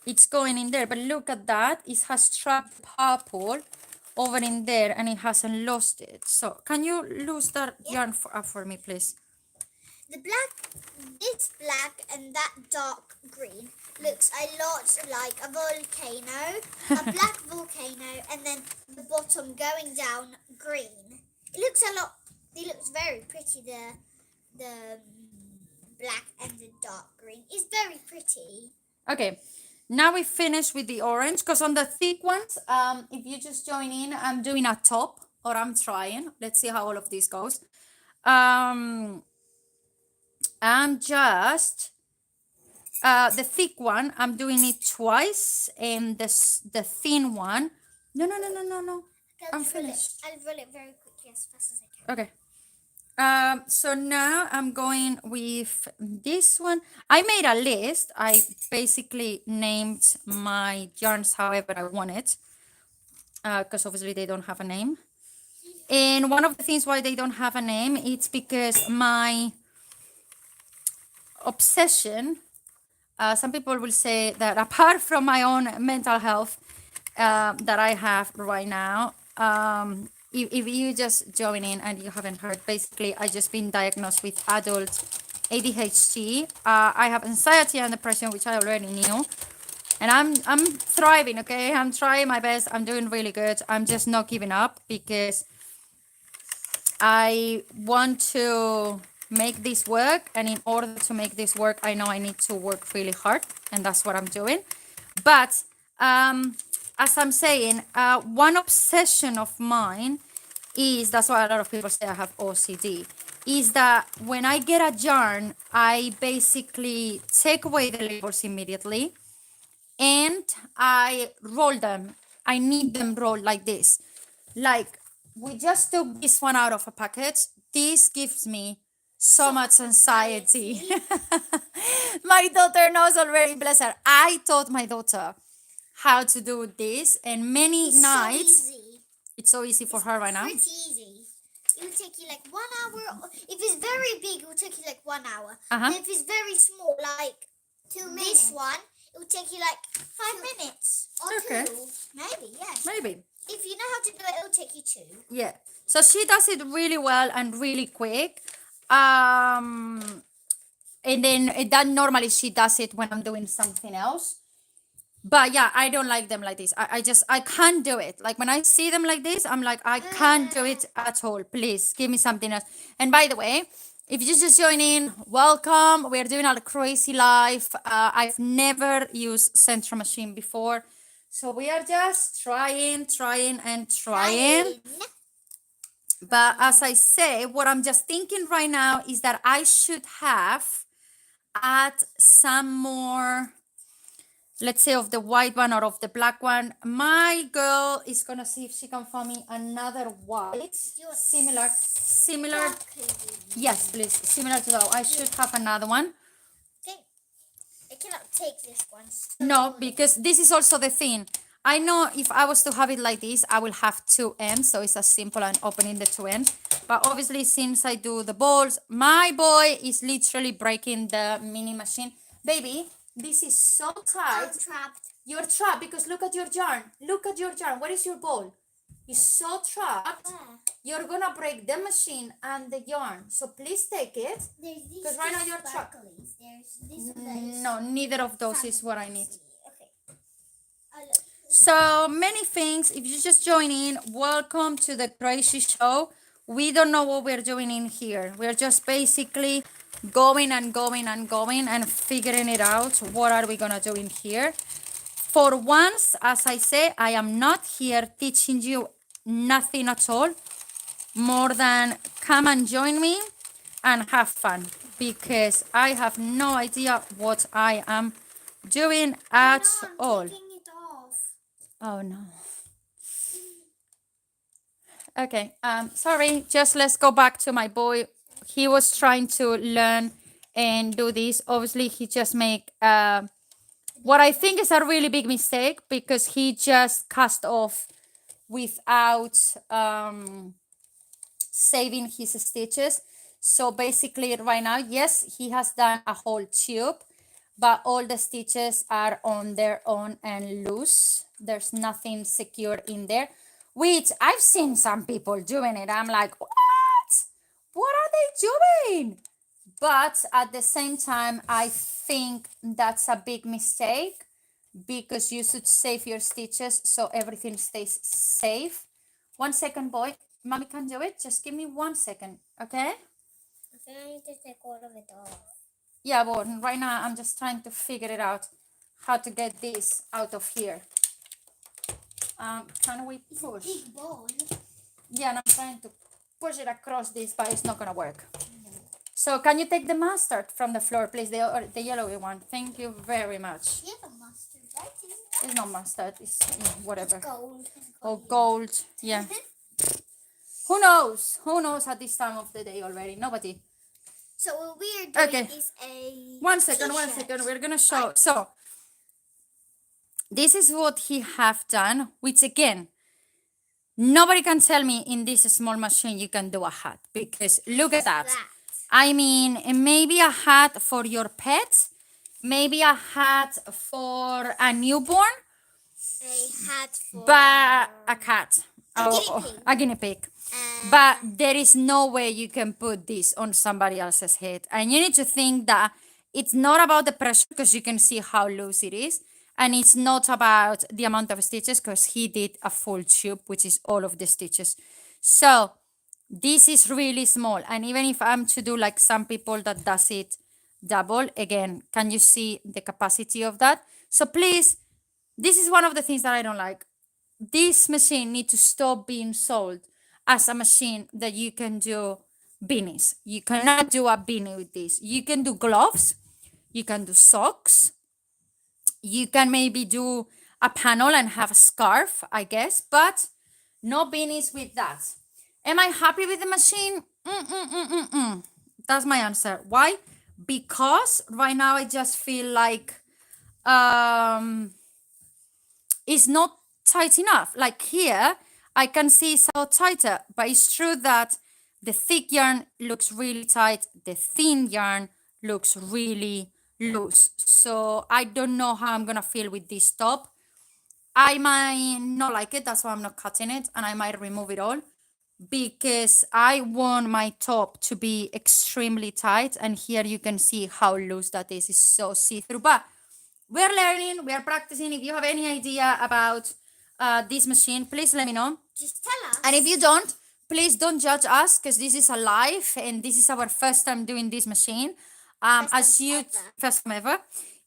it's going in there. But look at that, it has trapped purple over in there and it hasn't lost it. So can you lose that yarn up for me, please? The this black and that dark green looks a lot like a volcano, a black volcano, and then the bottom going down green. It looks very pretty, the black and the dark green. It's very pretty. Okay, now we finish with the orange, because on the thick ones, if you just join in, I'm doing a top, or I'm trying. Let's see how all of this goes. I'm just the thick one, I'm doing it twice, and the thin one, no, I'm finished. I'll roll it very quickly, as fast as I can. Okay. So now I'm going with this one. I made a list. I basically named my yarns however I want it, because obviously they don't have a name. And one of the things why they don't have a name, it's because my obsession, some people will say that apart from my own mental health that I have right now, if you just join in and you haven't heard, basically I just been diagnosed with adult ADHD. I have anxiety and depression, which I already knew, and I'm thriving. Okay, I'm trying my best. I'm doing really good. I'm just not giving up, because I want to make this work, and in order to make this work, I know I need to work really hard, and that's what I'm doing. But as I'm saying, one obsession of mine is, that's why a lot of people say I have OCD, is that when I get a yarn, I basically take away the labels immediately and I roll them. I need them rolled like this. Like, we just took this one out of a package. This gives me so much anxiety. My daughter knows already, bless her. I taught my daughter how to do this, and many nights. So easy. It's so easy for her right now. Pretty easy. It will take you like 1 hour. If it's very big, it will take you like 1 hour. Uh-huh. If it's very small, like 2 minutes, this one, it will take you like 5 minutes or Okay. 2. Maybe, yes. Maybe. If you know how to do it, it will take you 2. Yeah. So she does it really well and really quick. And then that normally she does it when I'm doing something else. But yeah, I don't like them like this. I can't do it. Like when I see them like this, I'm like, I can't do it at all. Please give me something else. And by the way, if you just join in, welcome. We're doing a crazy live. I've never used Sentro machine before. So we are just trying. But as I say, what I'm just thinking right now is that I should add some more, let's say, of the white one or of the black one. My girl is gonna see if she can find me another white, similar. Yes, please, similar to that. I should have another one. Okay. I cannot take this one. No, because this is also the thing. I know if I was to have it like this, I will have two ends, so it's as simple as opening the two ends. But obviously, since I do the balls, my boy is literally breaking the mini machine. Baby, this is so tight. I'm trapped. You're trapped because look at your yarn. Look at your yarn. Where is your ball? It's so trapped. You're gonna break the machine and the yarn. So please take it. Because right now you're trapped. There's this No, neither of those is what I need. Okay. So many things. If you just join in, welcome to the crazy show. We don't know what we're doing in here. We're just basically going and going and going and figuring it out. What are we gonna do in here? For once, as I say, I am not here teaching you nothing at all more than come and join me and have fun, because I have no idea what I am doing at all. Taking it off. Oh no. Okay, sorry, just let's go back to my boy. He was trying to learn and do this. Obviously, he just make what I think is a really big mistake, because he just cast off without saving his stitches. So basically right now, yes, he has done a whole tube, but all the stitches are on their own and loose. There's nothing secure in there, which I've seen some people doing it. I'm like, what are they doing? But at the same time, I think that's a big mistake, because you should save your stitches so everything stays safe. 1 second, boy. Mommy can do it. Just give me 1 second, okay? I think I need to take all of it off. Yeah, but right now I'm just trying to figure it out, how to get this out of here. Can we push? Big ball. Yeah, and I'm trying to push it across this, but it's not gonna work. So can you take the mustard from the floor, please? The yellowy one. Thank you very much. You have a mustard, right? It's not mustard. It's whatever. Gold. Oh, gold. Yeah. Who knows? Who knows at this time of the day already? Nobody. So what we are doing Okay. is a 1 second, 1 second. We're gonna show. So this is what he have done, which again, nobody can tell me in this small machine you can do a hat, because look at that. I mean, maybe a hat for your pet, maybe a hat for a newborn, A hat for but a cat. guinea pig. A guinea pig. But there is no way you can put this on somebody else's head. And you need to think that it's not about the pressure, because you can see how loose it is. And it's not about the amount of stitches, because he did a full tube, which is all of the stitches. So this is really small. And even if I'm to do like some people that does it double, again, can you see the capacity of that? So please, this is one of the things that I don't like. This machine needs to stop being sold as a machine that you can do beanies. You cannot do a beanie with this. You can do gloves, you can do socks, you can maybe do a panel and have a scarf, I guess, but no beanies with that. Am I happy with the machine? That's my answer. Why? Because right now I just feel like it's not tight enough. Like here, I can see it's so tighter, but it's true that the thick yarn looks really tight, the thin yarn looks really loose. So I don't know how I'm gonna feel with this top. I might not like it, that's why I'm not cutting it, and I might remove it all, because I want my top to be extremely tight, and here you can see how loose that is. It's so see-through, but we're learning, we're practicing. If you have any idea about this machine, please let me know. Just tell us. And if you don't, please don't judge us, because this is a live and this is our first time doing this machine. First time ever.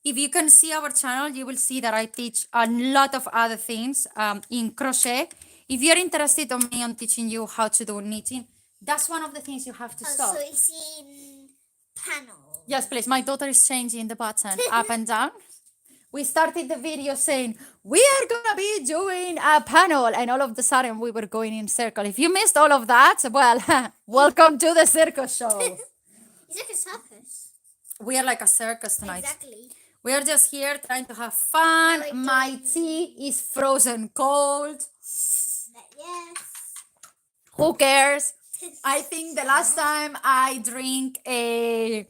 If you can see our channel, you will see that I teach a lot of other things in crochet. If you're interested on me on teaching you how to do knitting, that's one of the things you have to stop. So it's in panel. Yes, please. My daughter is changing the button up and down. We started the video saying, we are going to be doing a panel. And all of a sudden, we were going in circle. If you missed all of that, well, welcome to the circus show. It's like a circus. We are like a circus tonight. Exactly. We are just here trying to have fun. Now we're My doing- tea is frozen cold. Yes. Who cares? I think the last time I drink a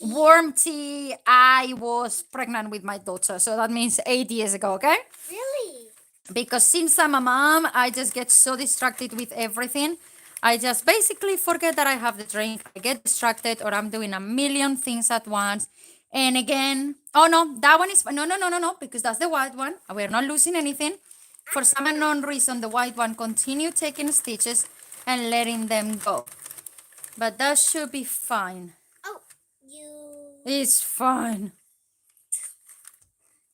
warm tea, I was pregnant with my daughter. So that means 8 years ago, okay? Really? Because since I'm a mom, I just get so distracted with everything. I just basically forget that I have the drink. I get distracted or I'm doing a million things at once. And again, oh no, that one is no, because that's the white one. We're not losing anything. For some unknown reason, the white one continue taking stitches and letting them go. But that should be fine. Oh, It's fine.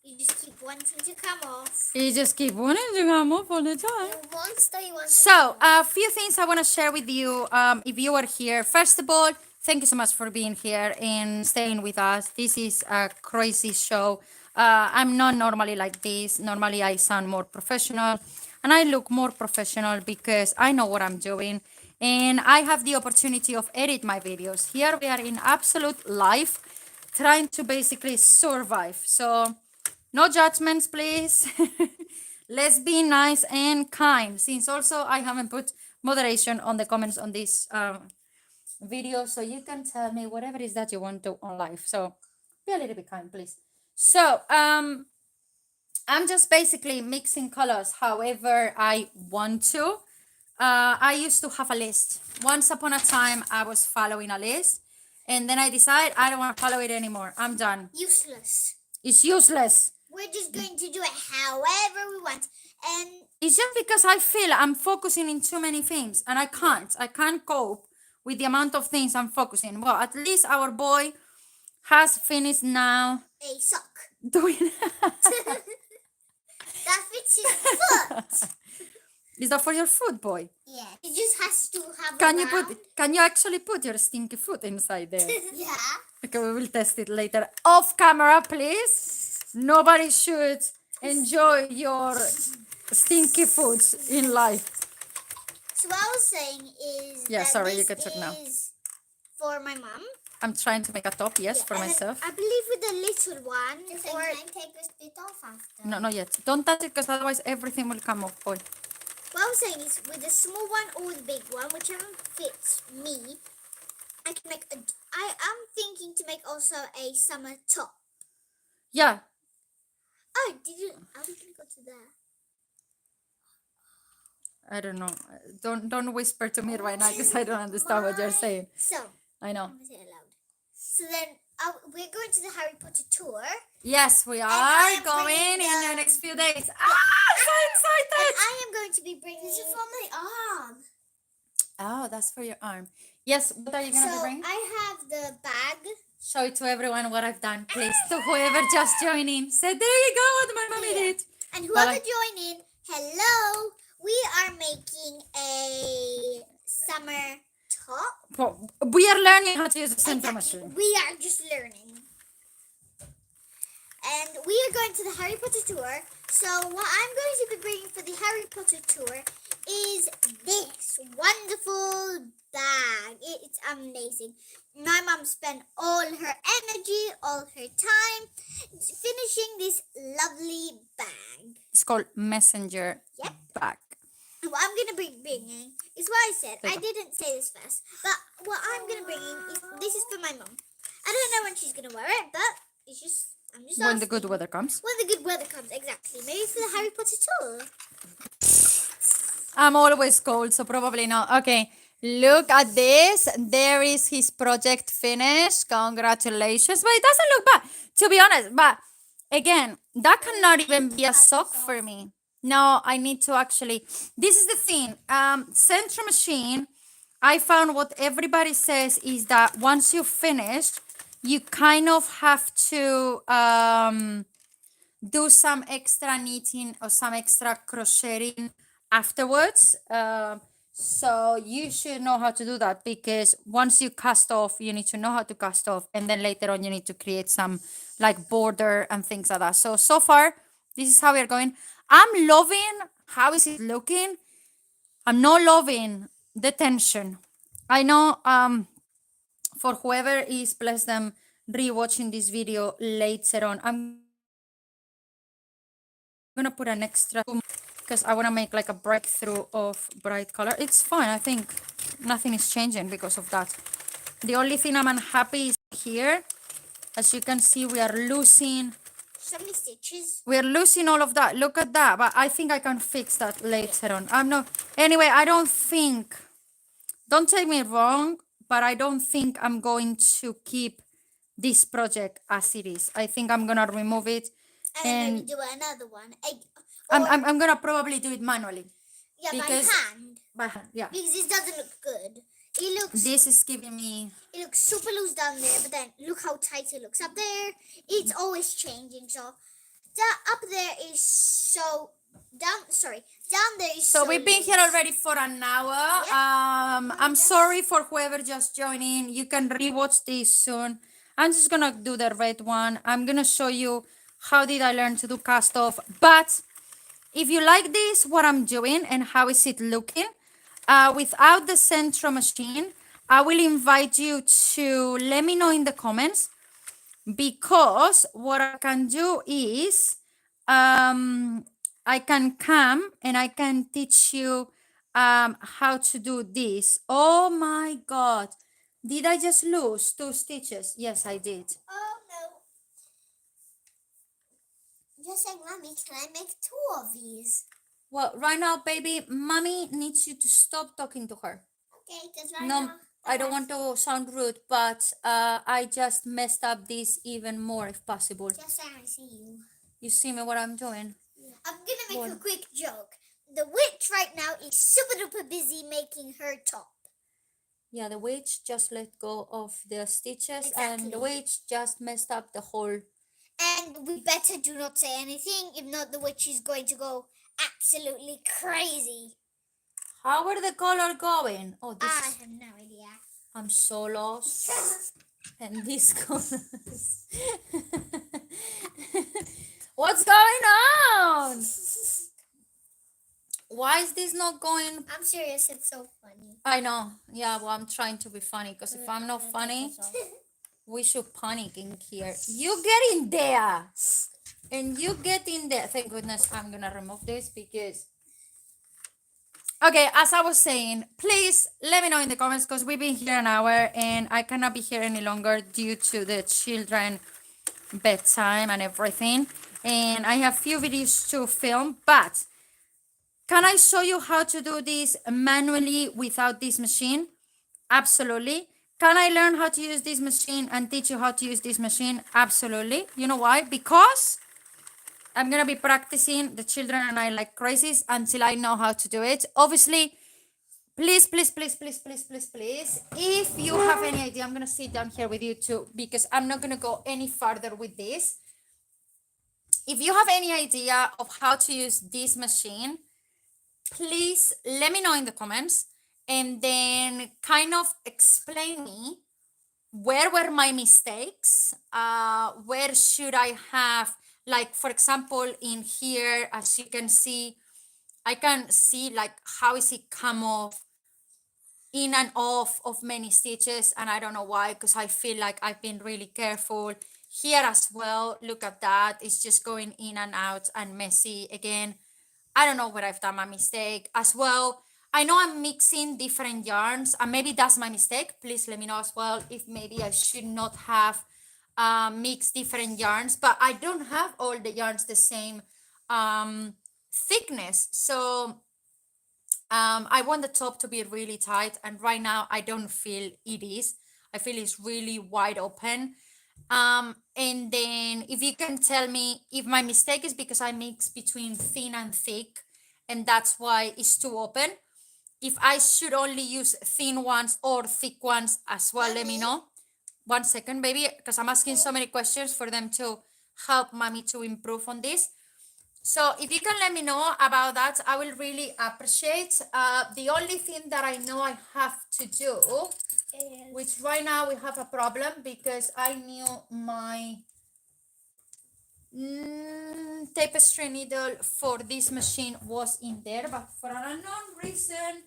you just keep wanting to come off. You just keep wanting to come up all the time. You want So, a few things I want to share with you. If you are here, first of all, thank you so much for being here and staying with us. This is a crazy show. I'm not normally like this. Normally, I sound more professional and I look more professional because I know what I'm doing and I have the opportunity of edit my videos. Here we are in absolute life, trying to basically survive. So, no judgments, please. Let's be nice and kind. Since also I haven't put moderation on the comments on this video, so you can tell me whatever it is that you want to on live. So be a little bit kind, please. So I'm just basically mixing colors however I want to. I used to have a list. Once upon a time, I was following a list, and then I decided I don't want to follow it anymore. I'm done. useless. It's useless. We're just going to do it however we want. And It's just because I feel I'm focusing in too many things and I can't. I can't cope with the amount of things I'm focusing. Well, at least our boy has finished now a sock. doing That fits his foot. Is that for your foot, boy? Yeah. He just has to have Can you actually put your stinky foot inside there? Yeah. Okay, we will test it later. Off camera, please. Nobody should enjoy your stinky foods in life. So what I was saying is Yeah, that sorry, you this can talk now. is for my mom. I'm trying to make a top, yes, Yeah, for and myself. I believe with the little one. Or Can I take this bit off after? No, not yet. Don't touch it because otherwise everything will come off, boy. what I was saying is with the small one or the big one, whichever fits me, I can make I am thinking to make also a summer top. Yeah, Oh, are we gonna go to there? I don't know. Don't whisper to me right now because I don't understand what you're saying. So I know. I'm gonna say it loud. So then we're going to the Harry Potter tour. Yes, we I are am going bringing in the the- next few days. Ah, so And excited! I am going to be bringing. This is for my arm. Oh, that's for your arm. Yes, what are you gonna be So bringing? I have the bag. Show it to everyone what I've done, please. To whoever just joined in. Say, there you go, what my mommy Yeah. did. And Well, whoever join in, hello. We are making a summer top. Well, we are learning how to use the Sentro machine. We are just learning. And we are going to the Harry Potter tour. So what I'm going to be bringing for the Harry Potter tour is this wonderful bag. It's amazing. My mom spent all her energy, all her time finishing this lovely bag. It's called Messenger Yep. Bag. And what I'm going to be bringing is what I said. There I you go. didn't say this first. But what I'm going to bring is, this is for my mom. I don't know when she's going to wear it, but it's just, I'm just When the good asking. weather comes. When the good weather comes, exactly. Maybe for the Harry Potter tour. I'm always cold, so probably not. Okay, look at this. There is his project finished. Congratulations. But it doesn't look bad, to be honest. But again, that cannot even be a sock for me. No, I need to actually. This is the thing. Sentro machine. I found what everybody says is that once you finish, you kind of have to do some extra knitting or some extra crocheting afterwards. So you should know how to do that because once you cast off, you need to know how to cast off, and then later on you need to create some like border and things like that. So far, this is how we're going. I'm loving how is it looking. I'm not loving the tension. I know for whoever is, bless them, re-watching this video later on. I'm gonna put an extra because I want to make like a breakthrough of bright color. It's fine. I think nothing is changing because of that. The only thing I'm unhappy is here. As you can see, we are losing stitches. we're losing all of that. Look at that. But I think I can fix that later on. I'm not. Anyway, I don't think. Don't take me wrong, but I don't think I'm going to keep this project as it is. I think I'm gonna remove it, And maybe do another one. I'm gonna probably do it manually. Yeah, because by hand. By hand, yeah. Because this doesn't look good. It looks. This is giving me. It looks super loose down there, but then look how tight it looks up there. It's always changing. So that up there is so down. Sorry, down there is so. So we've been loose. here already for an hour. I'm sorry for whoever just joined in. You can rewatch this soon. I'm just gonna do the red one. I'm gonna show you how did I learn to do cast off. But if you like this, what I'm doing and how is it looking, without the Sentro machine, I will invite you to let me know in the comments, because what I can do is I can come and I can teach you how to do this. Oh my God. Did I just lose 2 stitches? Yes, I did. Oh no. Just like, Mommy, can I make 2 of these? Well, right now, baby, mommy needs you to stop talking to her. Okay, because right No, now. I don't want to sound rude, but I just messed up this even more if possible. Just so I see you. You see me what I'm doing? I'm gonna make What? a quick joke. The witch right now is super duper busy making her top. Yeah, the witch just let go of the stitches and the Exactly. witch just messed up the whole. And we better do not say anything, if not the witch is going to go absolutely crazy. How are the color going? Oh, this I is, have no idea. I'm so lost. And this colors. What's going on? Why is this not going? I'm serious, it's so funny. I know. Yeah, well, I'm trying to be funny because if I'm not funny, we should panic in here. You get in there. And you get in there. Thank goodness I'm going to remove this because. Okay, as I was saying, please let me know in the comments because we've been here an hour and I cannot be here any longer due to the children bedtime and everything. And I have few videos to film, but can I show you how to do this manually without this machine? Absolutely. Can I learn how to use this machine and teach you how to use this machine? Absolutely. You know why? Because I'm going to be practicing the children and I like crazies until I know how to do it. Obviously, please, please, please, please, please, please, please, if you have any idea, I'm going to sit down here with you too, because I'm not going to go any further with this. If you have any idea of how to use this machine, please let me know in the comments and then kind of explain me where were my mistakes, where should I have, like for example in here, as you can see, I can see like how is it come off in and off of many stitches, and I don't know why, because I feel like I've been really careful here as well. Look at that, it's just going in and out and messy again. I don't know where I've done my mistake as well. I know I'm mixing different yarns and maybe that's my mistake. Please let me know as well if maybe I should not have mixed different yarns, but I don't have all the yarns the same thickness. So I want the top to be really tight, and right now I don't feel it is. I feel it's really wide open. And then if you can tell me if my mistake is because I mix between thin and thick, and that's why it's too open. If I should only use thin ones or thick ones as well, let me know. 1 second, baby, because I'm asking so many questions for them to help mommy to improve on this. So if you can let me know about that, I will really appreciate. The only thing that I know I have to do, which right now we have a problem because I knew my tapestry needle for this machine was in there, but for an unknown reason,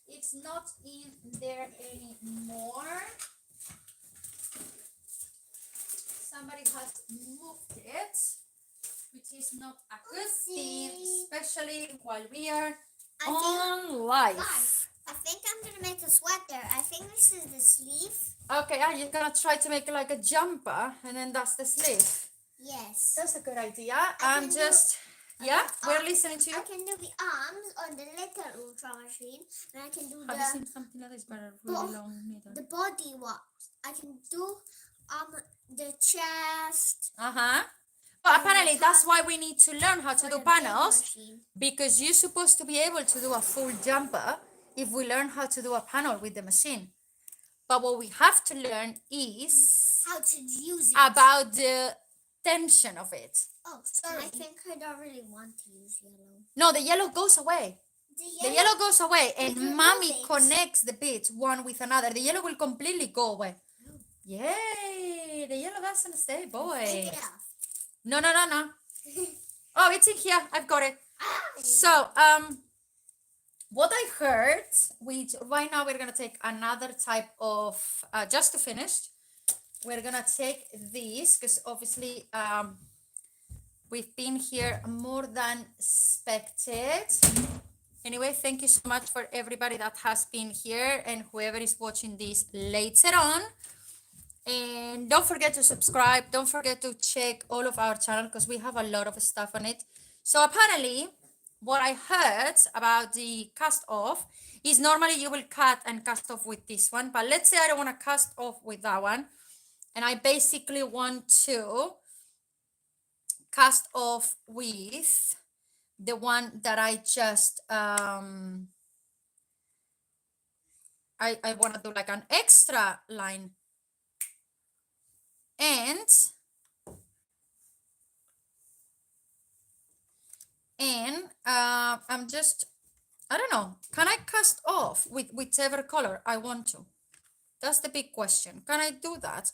it's not in there anymore. somebody has moved it, which is not a good thing, especially while we are on live. I think I'm gonna make a sweater. I think this is the sleeve. Okay, you're gonna try to make like a jumper, and then that's the sleeve. Yes. That's a good idea. I can We're listening to you. I can do the arms on the little ultra machine, and I can do Have you seen something like this, but a really long needle? the body what I can do the chest. But apparently that's why we need to learn how to on do the big panels, machine. because you're supposed to be able to do a full jumper if we learn how to do a panel with the machine. But what we have to learn is How to use it. about the tension of it. Oh, sorry. I think I don't really want to use yellow. No, the yellow goes away. The yellow goes away, and you mommy move it. connects the bits one with another. The yellow will completely go away. Yay! The yellow doesn't stay, boy. Take it off. No. Oh, it's in here. I've got it. So, what I heard, which right now we're gonna take another type of, just to finish, we're gonna take this because obviously, we've been here more than expected. Anyway, thank you so much for everybody that has been here and whoever is watching this later on. And don't forget to subscribe. Don't forget to check all of our channel because we have a lot of stuff on it. So apparently, what I heard about the cast off is normally you will cut and cast off with this one. But let's say I don't want to cast off with that one. And I basically want to cast off with the one that I just, I want to do like an extra line. And I'm just, I don't know, can I cast off with whichever color I want to? That's the big question. Can I do that?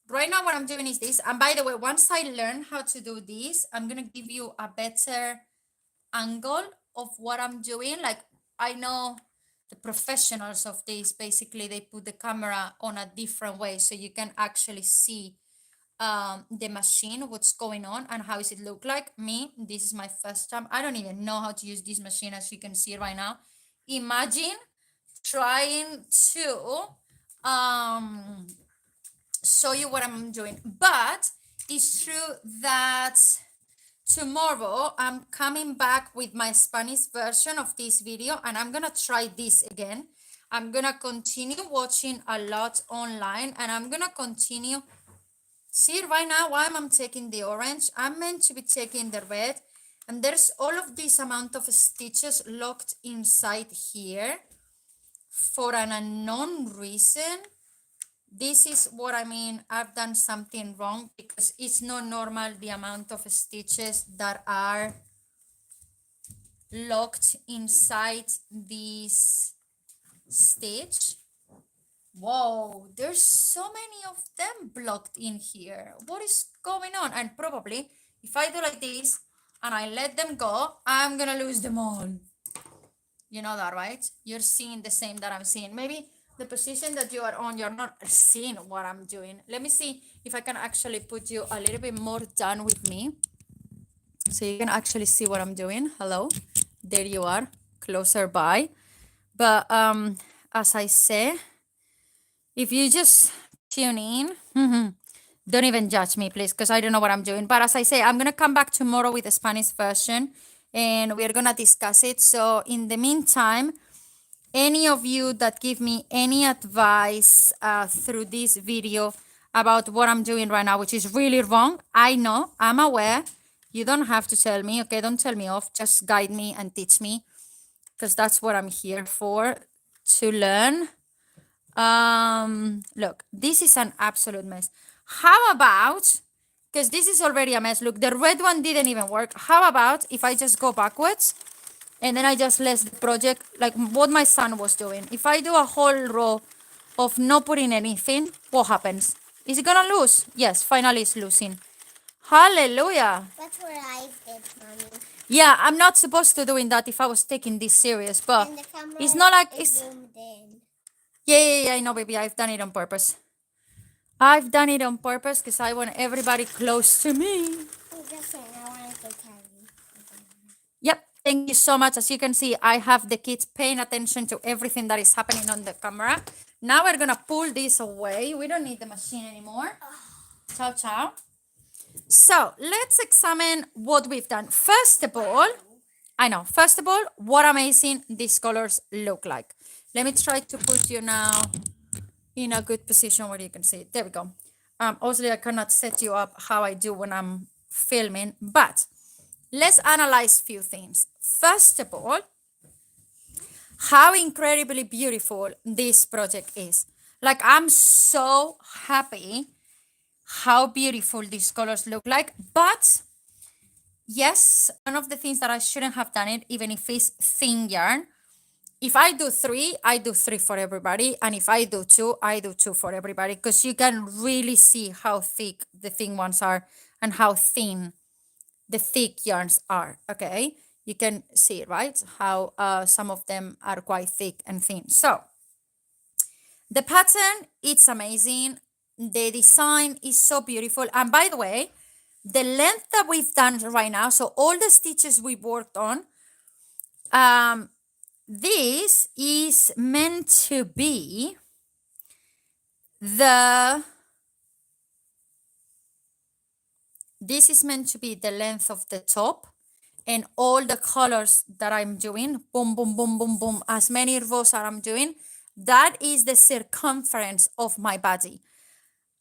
Right now what I'm doing is this. And by the way, once I learn how to do this, I'm going to give you a better angle of what I'm doing. Like, I know the professionals of this, basically they put the camera on a different way so you can actually see the machine, what's going on and how does it look like. Me, this is my first time. I don't even know how to use this machine, as you can see right now. Imagine trying to show you what I'm doing, but it's true that tomorrow I'm coming back with my Spanish version of this video and I'm gonna try this again. I'm gonna continue watching a lot online and I'm gonna continue. See right now why I'm taking the orange. I'm meant to be taking the red, and there's all of this amount of stitches locked inside here for an unknown reason. This is what I mean. I've done something wrong because it's not normal the amount of stitches that are locked inside this stitch. Whoa, there's so many of them blocked in here. What is going on? And probably if I do like this and I let them go, I'm gonna lose them all. You know that, right? You're seeing the same that I'm seeing. Maybe the position that you are on, you're not seeing what I'm doing. Let me see if I can actually put you a little bit more down with me so you can actually see what I'm doing. Hello, there you are, closer by. But as I say, if you just tune in, don't even judge me, please, because I don't know what I'm doing. But as I say, I'm going to come back tomorrow with the Spanish version and we're going to discuss it. So in the meantime, any of you that give me any advice through this video about what I'm doing right now, which is really wrong, I know, I'm aware. You don't have to tell me, okay? Don't tell me off. Just guide me and teach me because that's what I'm here for, to learn. Look, this is an absolute mess. How about, because this is already a mess, look, the red one didn't even work. How about if I just go backwards and then I just let the project, like what my son was doing. If I do a whole row of not putting anything, what happens? Is it gonna lose? Yes, finally it's losing. Hallelujah. That's what I did, Mommy. Yeah, I'm not supposed to doing that if I was taking this serious, but And the camera it's not like is it's... zoomed in. Yeah, I know, baby. I've done it on purpose. I've done it on purpose because I want everybody close to me. Oh, different. I want to go candy. Yep. Thank you so much. As you can see, I have the kids paying attention to everything that is happening on the camera. Now we're going to pull this away. We don't need the machine anymore. Ciao, ciao. So let's examine what we've done. First of all, what amazing these colors look like. Let me try to put you now in a good position where you can see it. There we go. Obviously, I cannot set you up how I do when I'm filming, but let's analyze a few things. First of all, how incredibly beautiful this project is. Like, I'm so happy how beautiful these colors look like. But yes, one of the things that I shouldn't have done it, even if it's thin yarn, if I do three, I do three for everybody. And if I do two, I do two for everybody. Because you can really see how thick the thin ones are and how thin the thick yarns are. Okay. You can see, right? How some of them are quite thick and thin. So the pattern, it's amazing. The design is so beautiful. And by the way, the length that we've done right now, so all the stitches we worked on, this is meant to be the length of the top, and all the colors that I'm doing, boom, boom, boom, boom, boom, as many rows that I'm doing, that is the circumference of my body.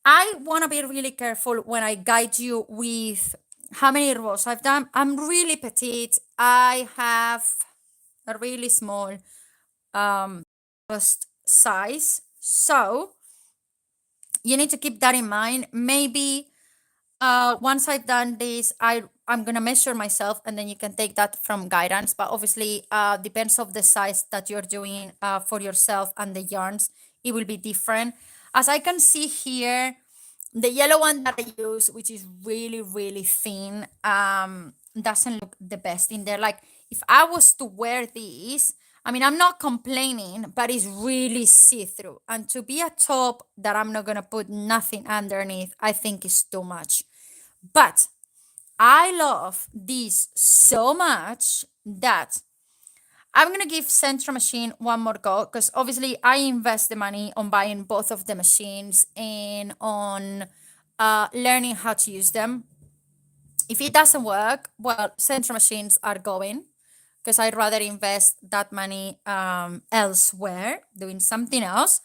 I want to be really careful when I guide you with how many rows I've done. I'm really petite. I have a really small bust size. So you need to keep that in mind. Maybe once I've done this, I'm gonna measure myself, and then you can take that from guidance. But obviously, depends of the size that you're doing for yourself and the yarns. It will be different. As I can see here, the yellow one that I use, which is really, really thin, doesn't look the best in there. Like, if I was to wear these, I mean, I'm not complaining, but it's really see-through. And to be a top that I'm not gonna put nothing underneath, I think is too much. But I love this so much that I'm going to give Sentro machine one more go, because obviously I invest the money on buying both of the machines and on learning how to use them. If it doesn't work, well, Sentro machines are going, because I'd rather invest that money elsewhere, doing something else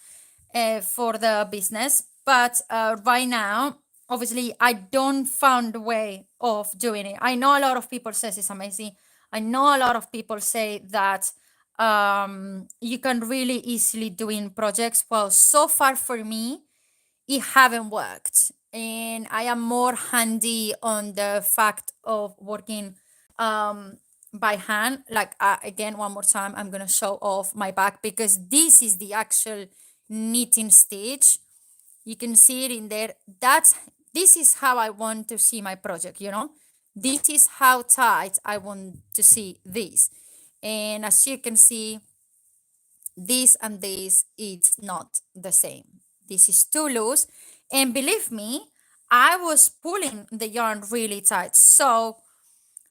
for the business. But right now, obviously, I don't found a way of doing it. I know a lot of people says it's amazing. I know a lot of people say that you can really easily doing projects. Well, so far for me, it haven't worked, and I am more handy on the fact of working by hand. Like, again, one more time, I'm gonna show off my back, because this is the actual knitting stitch. You can see it in there. This is how I want to see my project, this is how tight I want to see this. And as you can see, this and this, it's not the same. This is too loose, and believe me, I was pulling the yarn really tight. So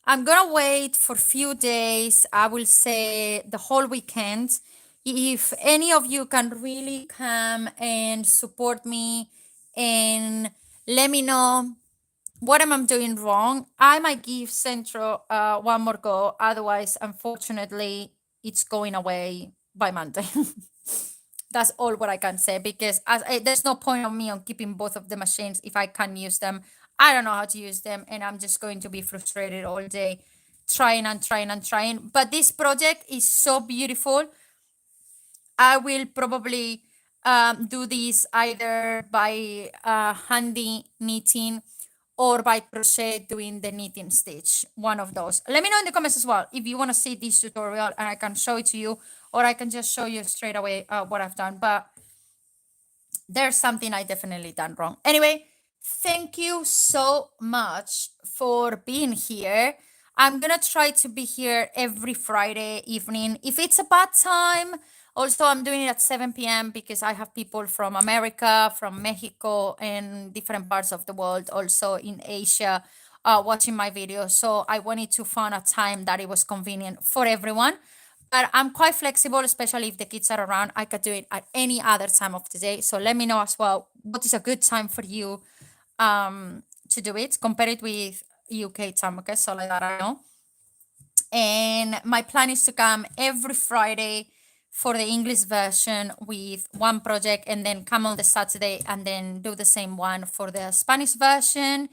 I'm gonna wait for a few days, I will say the whole weekend. If any of you can really come and support me and let me know what am I doing wrong, I might give Centro one more go. Otherwise, unfortunately, it's going away by Monday. That's all what I can say, because there's no point of me on keeping both of the machines if I can't use them. I don't know how to use them, and I'm just going to be frustrated all day trying and trying and trying. But this project is so beautiful. I will probably do this either by handy knitting or by crochet doing the knitting stitch, one of those. Let me know in the comments as well if you want to see this tutorial and I can show it to you, or I can just show you straight away what I've done. But there's something I definitely done wrong. Anyway, thank you so much for being here. I'm gonna try to be here every Friday evening. If it's a bad time, Also, I'm doing it at 7 p.m. because I have people from America, from Mexico, and different parts of the world, also in Asia, watching my videos. So I wanted to find a time that it was convenient for everyone. But I'm quite flexible, especially if the kids are around. I could do it at any other time of the day. So let me know as well what is a good time for you to do it. Compare it with UK time, okay? So like that I know. And my plan is to come every Friday for the English version with one project, and then come on the Saturday and then do the same one for the Spanish version,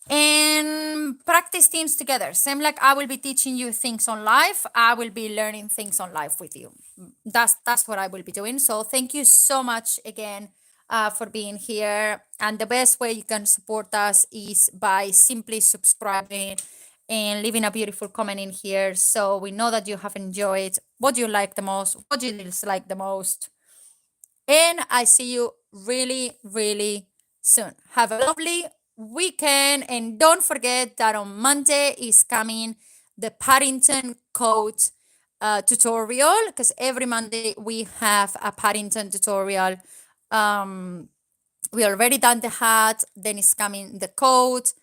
and practice things together. Same like I will be teaching you things on live, I will be learning things on live with you. That's what I will be doing. So thank you so much again for being here. And the best way you can support us is by simply subscribing and leaving a beautiful comment in here, so we know that you have enjoyed, what you like the most, what you dislike the most. And I see you really, really soon. Have a lovely weekend. And don't forget that on Monday is coming the Paddington Code tutorial, because every Monday we have a Paddington tutorial. We already done the hat, then it's coming the coat,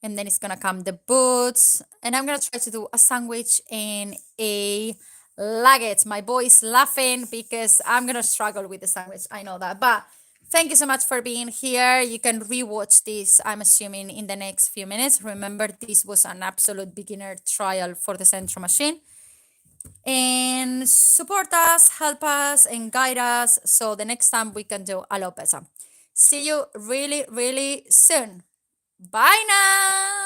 and then it's gonna come the boots, and I'm gonna try to do a sandwich and a luggage. My boy is laughing because I'm gonna struggle with the sandwich, I know that. But thank you so much for being here. You can rewatch this, I'm assuming, in the next few minutes. Remember, this was an absolute beginner trial for the Sentro machine. And support us, help us, and guide us, so the next time we can do a lot better. See you really, really soon. Bye now.